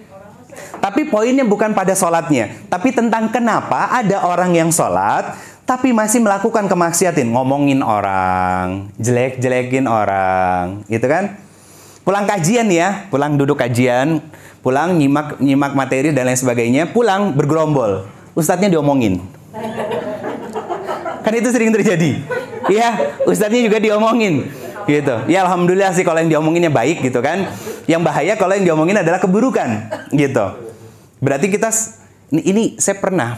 Tapi poinnya bukan pada sholatnya, tapi tentang kenapa ada orang yang sholat tapi masih melakukan kemaksiatan, ngomongin orang, jelek-jelekin orang, gitu kan? Pulang kajian ya, pulang duduk kajian, pulang nyimak materi dan lain sebagainya, pulang bergerombol, ustadznya diomongin. Kan itu sering terjadi. Iya, ustadznya juga diomongin. Gitu. Ya alhamdulillah sih kalau yang diomonginnya baik gitu kan. Yang bahaya kalau yang diomongin adalah keburukan gitu. Berarti kita ini saya pernah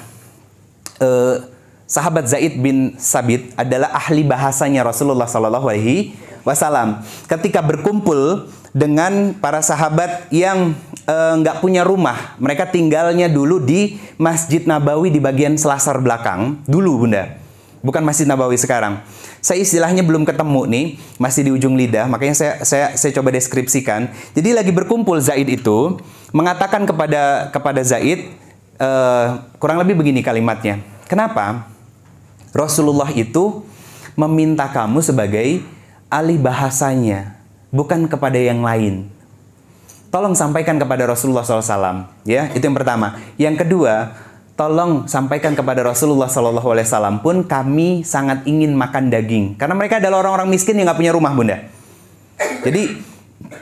sahabat Zaid bin Sabit adalah ahli bahasanya Rasulullah Shallallahu Alaihi Wasallam. Ketika berkumpul dengan para sahabat yang nggak punya rumah, mereka tinggalnya dulu di Masjid Nabawi di bagian selasar belakang dulu, Bunda. Bukan Masjid Nabawi sekarang. Saya istilahnya belum ketemu nih, masih di ujung lidah, makanya saya coba deskripsikan. Jadi lagi berkumpul Zaid itu mengatakan kepada Zaid kurang lebih begini kalimatnya. Kenapa? Rasulullah itu meminta kamu sebagai ahli bahasanya, bukan kepada yang lain. Tolong sampaikan kepada Rasulullah SAW. Ya, itu yang pertama. Yang kedua, tolong sampaikan kepada Rasulullah SAW pun kami sangat ingin makan daging. Karena mereka adalah orang-orang miskin yang nggak punya rumah, Bunda. Jadi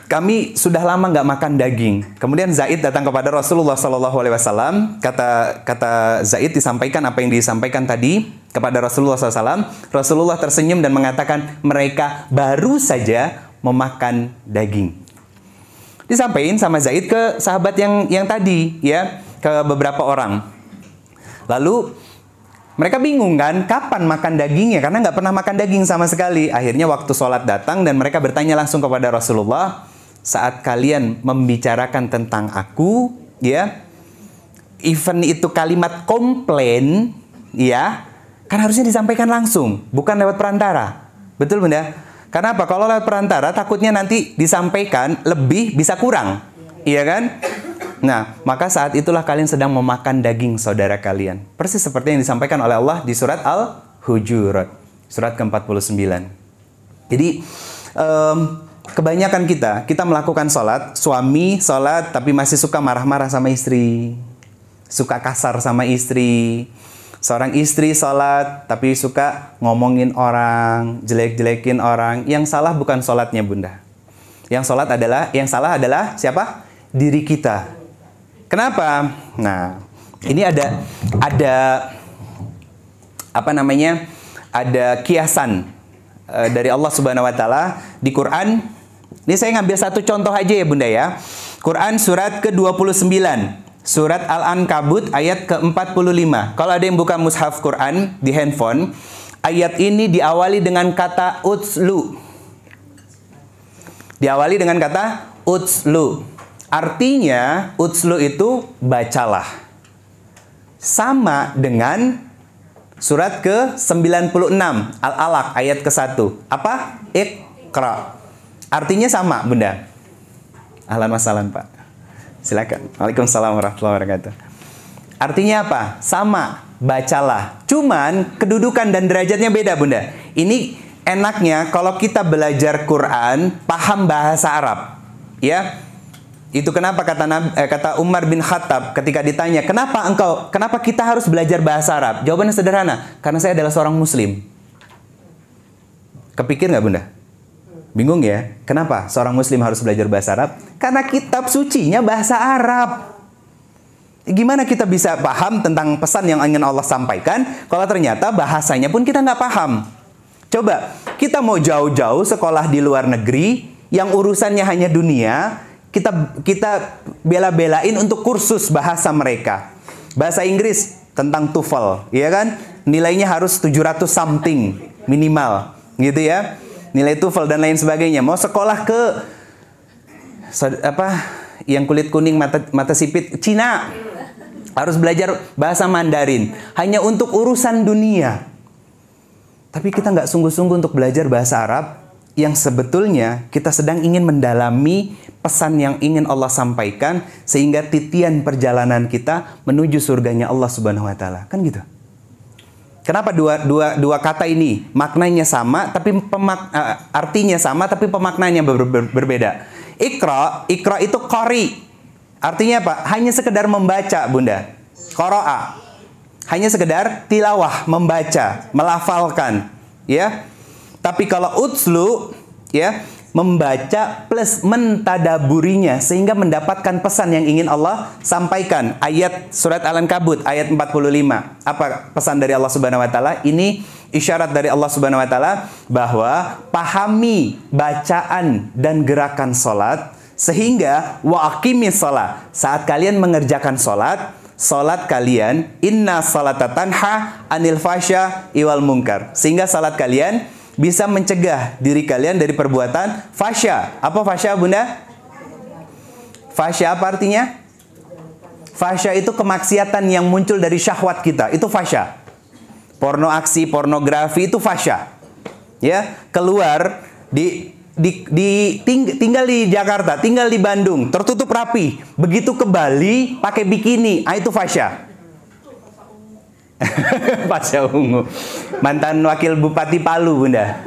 kami sudah lama nggak makan daging. Kemudian Zaid datang kepada Rasulullah SAW. Kata Zaid disampaikan apa yang disampaikan tadi kepada Rasulullah SAW. Rasulullah tersenyum dan mengatakan mereka baru saja memakan daging. Disampaikan sama Zaid ke sahabat yang tadi, ya, ke beberapa orang. Lalu mereka bingung kan, kapan makan dagingnya? Karena nggak pernah makan daging sama sekali. Akhirnya waktu sholat datang dan mereka bertanya langsung kepada Rasulullah, saat kalian membicarakan tentang aku, ya, even itu kalimat komplain, ya, kan harusnya disampaikan langsung, bukan lewat perantara. Betul, Bunda? Karena apa? Kalau lewat perantara, takutnya nanti disampaikan lebih bisa kurang, iya kan? Nah, maka saat itulah kalian sedang memakan daging saudara kalian. Persis seperti yang disampaikan oleh Allah di surat Al-Hujurat, surat ke-49. Jadi, kebanyakan kita melakukan sholat, suami sholat tapi masih suka marah-marah sama istri, suka kasar sama istri. Seorang istri sholat tapi suka ngomongin orang, jelek-jelekin orang. Yang salah bukan sholatnya, Bunda. Yang salah adalah siapa? Diri kita. Kenapa? Nah, ini ada apa namanya? Ada kiasan dari Allah Subhanahu wa taala di Quran. Ini saya ngambil satu contoh aja ya, Bunda ya. Quran surat ke-29, surat Al-Ankabut ayat ke-45. Kalau ada yang buka mushaf Quran di handphone, ayat ini diawali dengan kata utslu. Diawali dengan kata utslu. Artinya, utslu itu bacalah. Sama dengan surat ke-96, Al-Alaq, ayat ke-1. Apa? Iqra. Artinya sama, Bunda. Ahlan wa sahlan, Pak. Silakan. Waalaikumsalam warahmatullahi wabarakatuh. Artinya apa? Sama, bacalah. Cuman, kedudukan dan derajatnya beda, Bunda. Ini enaknya kalau kita belajar Quran, paham bahasa Arab. Ya. Itu kenapa kata Umar bin Khattab ketika ditanya, kenapa kita harus belajar bahasa Arab? Jawabannya sederhana, karena saya adalah seorang muslim. Kepikir nggak, Bunda? Bingung ya? Kenapa seorang muslim harus belajar bahasa Arab? Karena kitab sucinya bahasa Arab. Gimana kita bisa paham tentang pesan yang ingin Allah sampaikan kalau ternyata bahasanya pun kita nggak paham? Coba, kita mau jauh-jauh sekolah di luar negeri yang urusannya hanya dunia, kita bela-belain untuk kursus bahasa mereka. Bahasa Inggris tentang TOEFL, ya kan? Nilainya harus 700 something minimal, gitu ya. Nilai TOEFL dan lain sebagainya. Mau sekolah ke yang kulit kuning mata sipit Cina, harus belajar bahasa Mandarin hanya untuk urusan dunia. Tapi kita nggak sungguh-sungguh untuk belajar bahasa Arab yang sebetulnya kita sedang ingin mendalami pesan yang ingin Allah sampaikan sehingga titian perjalanan kita menuju surganya Allah Subhanahu wa taala. Kan gitu. Kenapa dua kata ini maknanya sama tapi artinya sama tapi pemaknanya berbeda? Iqra itu qari. Artinya apa? Hanya sekedar membaca, Bunda. Qara'a. Hanya sekedar tilawah, membaca, melafalkan, ya. Tapi kalau utslu, ya, membaca plus mentadaburinya sehingga mendapatkan pesan yang ingin Allah sampaikan. Ayat surat Al-Ankabut ayat 45. Apa pesan dari Allah Subhanahu wa taala? Ini isyarat dari Allah Subhanahu wa taala bahwa pahami bacaan dan gerakan salat sehingga wa aqimis shalah. Saat kalian mengerjakan salat kalian inna salata tanha anil fasya iwal munkar. Sehingga salat kalian bisa mencegah diri kalian dari perbuatan fasya. Apa fasya, Bunda? Fasya apa artinya? Fasya itu kemaksiatan yang muncul dari syahwat kita. Itu fasya. Porno aksi, pornografi itu fasya. Ya, keluar tinggal di Jakarta, tinggal di Bandung, tertutup rapi. Begitu ke Bali pakai bikini, itu fasya. Pasya ungu. Mantan wakil Bupati Palu, Bunda.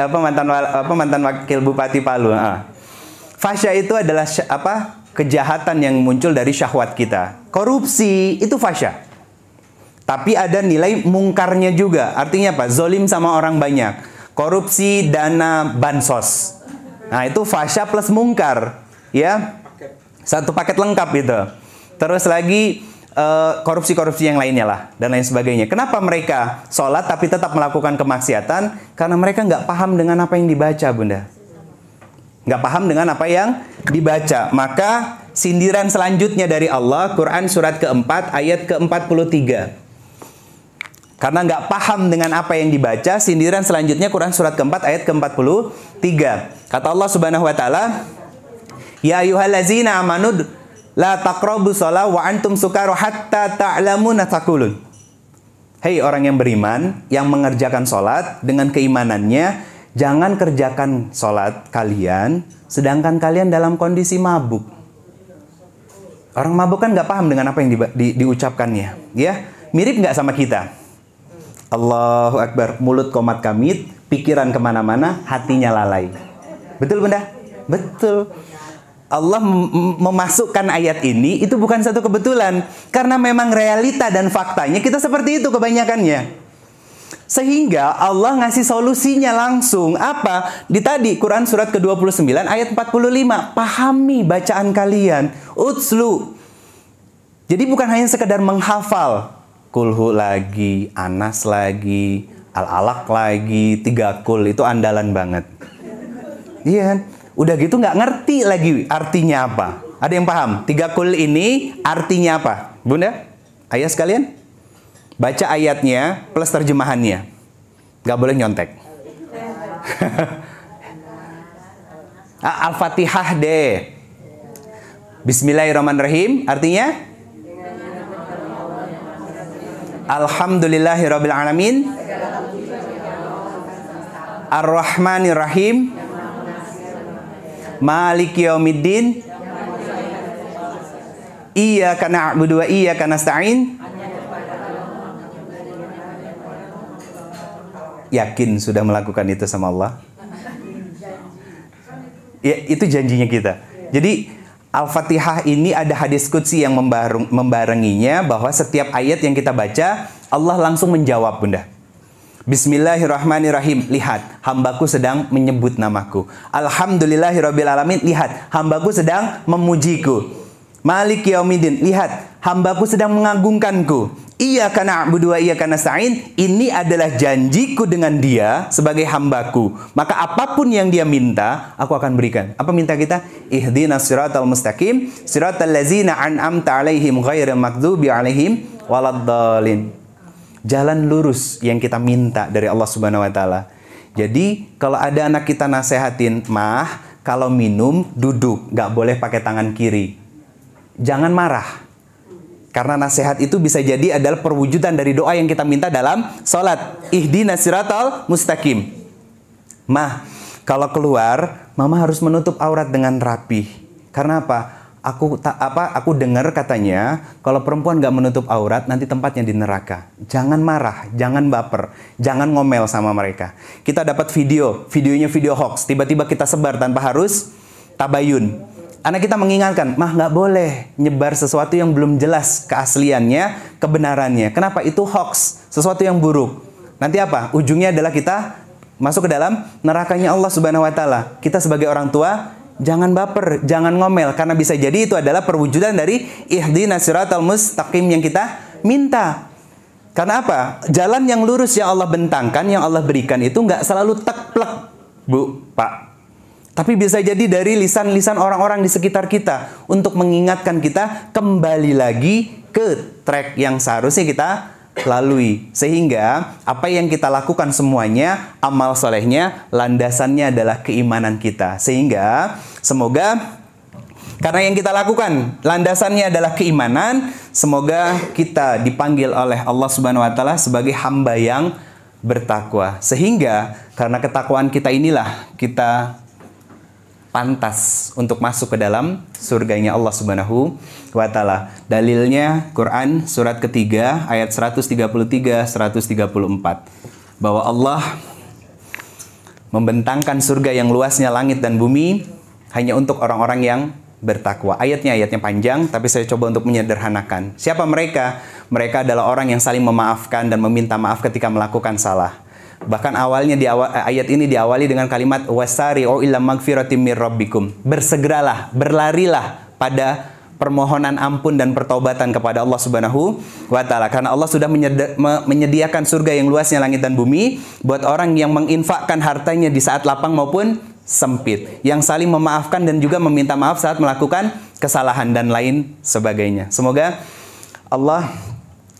Mantan wakil Bupati Palu. Fasya itu adalah kejahatan yang muncul dari syahwat kita. Korupsi itu fasya. Tapi ada nilai mungkarnya juga. Artinya apa? Zolim sama orang banyak. Korupsi dana bansos. Nah, itu fasya plus mungkar, ya. Satu paket lengkap itu. Terus lagi korupsi-korupsi yang lainnya lah dan lain sebagainya. Kenapa mereka sholat tapi tetap melakukan kemaksiatan? Karena mereka nggak paham dengan apa yang dibaca, Bunda. Nggak paham dengan apa yang dibaca. Maka sindiran selanjutnya dari Allah, Quran surat keempat ayat ke-43. Karena nggak paham dengan apa yang dibaca, sindiran selanjutnya Quran surat keempat ayat ke-43. Kata Allah Subhanahu wa taala, "Ya ayyuhallazina amanu la taqrabu shalah wa antum sukara hatta ta'lamuna taqulun." Hei orang yang beriman yang mengerjakan salat dengan keimanannya, jangan kerjakan salat kalian sedangkan kalian dalam kondisi mabuk. Orang mabuk kan nggak paham dengan apa yang diucapkannya, ya. Mirip nggak sama kita? Allahu Akbar, mulut komat kamit, pikiran kemana-mana, hatinya lalai. Betul, Bunda? Betul. Allah memasukkan ayat ini itu bukan satu kebetulan. Karena memang realita dan faktanya kita seperti itu kebanyakannya. Sehingga Allah ngasih solusinya langsung. Apa? Di tadi Quran surat ke-29 ayat 45. Pahami bacaan kalian. Utslu. Jadi bukan hanya sekedar menghafal. Kulhu lagi, Anas lagi, Al-Alaq lagi, 3 kul itu andalan banget. Iya kan? Udah gitu nggak ngerti lagi artinya apa. Ada yang paham? 3 kul ini artinya apa? Bunda, ayah sekalian, baca ayatnya plus terjemahannya. Nggak boleh nyontek. Al-Fatihah deh. Bismillahirrahmanirrahim. Artinya? Alhamdulillahirabbil alamin. Ar-Rahmanirrahim. Maliki yaumiddin. Iyyaka na'budu wa iyyaka nasta'in. Yakin sudah melakukan itu sama Allah? Ya, itu janjinya kita. Jadi Al-Fatihah ini ada hadis qudsi yang membarenginya bahwa setiap ayat yang kita baca Allah langsung menjawab, Bunda. Bismillahirrahmanirrahim. Lihat, hambaku sedang menyebut namaku. Alhamdulillahirabbil alamin. Lihat, hambaku sedang memujiku. Malik yaumiddin. Lihat, hambaku sedang mengagungkanku. Iyyaka na'budu wa iyyaka nasta'in. Ini adalah janjiku dengan dia sebagai hambaku. Maka apapun yang dia minta, aku akan berikan. Apa minta kita? Ihdinas siratal mustaqim, siratal ladzina an'amta 'alaihim ghairil maghdubi 'alaihim waladdallin. Jalan lurus yang kita minta dari Allah Subhanahu wa taala. Jadi, kalau ada anak kita nasehatin, "Mah, kalau minum duduk, nggak boleh pakai tangan kiri." Jangan marah. Karena nasihat itu bisa jadi adalah perwujudan dari doa yang kita minta dalam sholat. Ihdinas siratal mustaqim. Mah, kalau keluar, mama harus menutup aurat dengan rapi. Karena apa? Aku dengar katanya, kalau perempuan nggak menutup aurat, nanti tempatnya di neraka. Jangan marah, jangan baper, jangan ngomel sama mereka. Kita dapat videonya video hoax, tiba-tiba kita sebar tanpa harus tabayun. Anak kita mengingatkan, "Mah, nggak boleh nyebar sesuatu yang belum jelas keasliannya, kebenarannya. Kenapa? Itu hoax, sesuatu yang buruk. Nanti apa? Ujungnya adalah kita masuk ke dalam nerakanya Allah Subhanahu wa taala. Kita sebagai orang tua, jangan baper, jangan ngomel, karena bisa jadi itu adalah perwujudan dari ihdinas siratal mustaqim yang kita minta. Karena apa? Jalan yang lurus yang Allah bentangkan, yang Allah berikan itu nggak selalu tek-plek, Bu, Pak. Tapi bisa jadi dari lisan-lisan orang-orang di sekitar kita untuk mengingatkan kita kembali lagi ke track yang seharusnya kita lalui. Sehingga apa yang kita lakukan semuanya, amal solehnya, landasannya adalah keimanan kita. Sehingga semoga karena yang kita lakukan landasannya adalah keimanan, semoga kita dipanggil oleh Allah Subhanahu wa taala sebagai hamba yang bertakwa. Sehingga karena ketakwaan kita inilah kita pantas untuk masuk ke dalam surganya Allah Subhanahu wa taala. Dalilnya Quran surat ketiga ayat 133 134 bahwa Allah membentangkan surga yang luasnya langit dan bumi hanya untuk orang-orang yang bertakwa. Ayatnya panjang, tapi saya coba untuk menyederhanakan. Siapa mereka? Mereka adalah orang yang saling memaafkan dan meminta maaf ketika melakukan salah. Bahkan awalnya ayat ini diawali dengan kalimat wasari'u ila magfiratim mir rabbikum. Bersegeralah, berlarilah pada permohonan ampun dan pertaubatan kepada Allah Subhanahu wa taala. Karena Allah sudah menyediakan surga yang luasnya langit dan bumi buat orang yang menginfakkan hartanya di saat lapang maupun sempit, yang saling memaafkan dan juga meminta maaf saat melakukan kesalahan dan lain sebagainya. Semoga Allah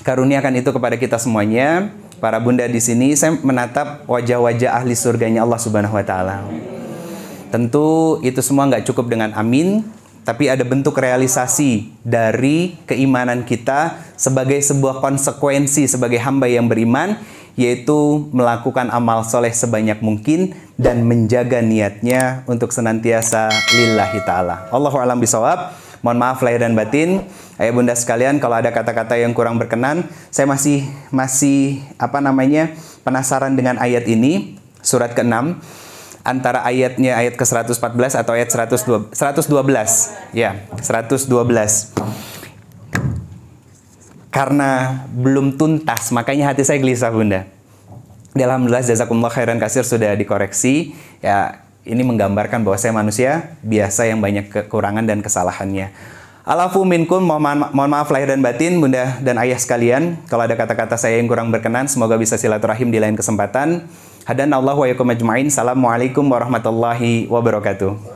karuniakan itu kepada kita semuanya. Para bunda di sini, saya menatap wajah-wajah ahli surganya Allah Subhanahu wa taala. Tentu itu semua nggak cukup dengan amin, tapi ada bentuk realisasi dari keimanan kita sebagai sebuah konsekuensi sebagai hamba yang beriman, yaitu melakukan amal soleh sebanyak mungkin dan menjaga niatnya untuk senantiasa lillahi ta'ala. Allahu a'lam bishawab. Mohon maaf lahir dan batin. Ayah bunda sekalian, kalau ada kata-kata yang kurang berkenan, saya masih penasaran dengan ayat ini, surat ke-6, antara ayatnya ayat ke-114 atau ayat 112. Ya, 112. Karena belum tuntas, makanya hati saya gelisah bunda. Alhamdulillah, jazakumullah khairan kasir sudah dikoreksi. Ya, ini menggambarkan bahwa saya manusia biasa yang banyak kekurangan dan kesalahannya. Alafu minkum, mohon maaf lahir dan batin bunda dan ayah sekalian. Kalau ada kata-kata saya yang kurang berkenan, semoga bisa silaturahim di lain kesempatan. Hadanallahu wa yakum ajma'in. Assalamualaikum warahmatullahi wabarakatuh.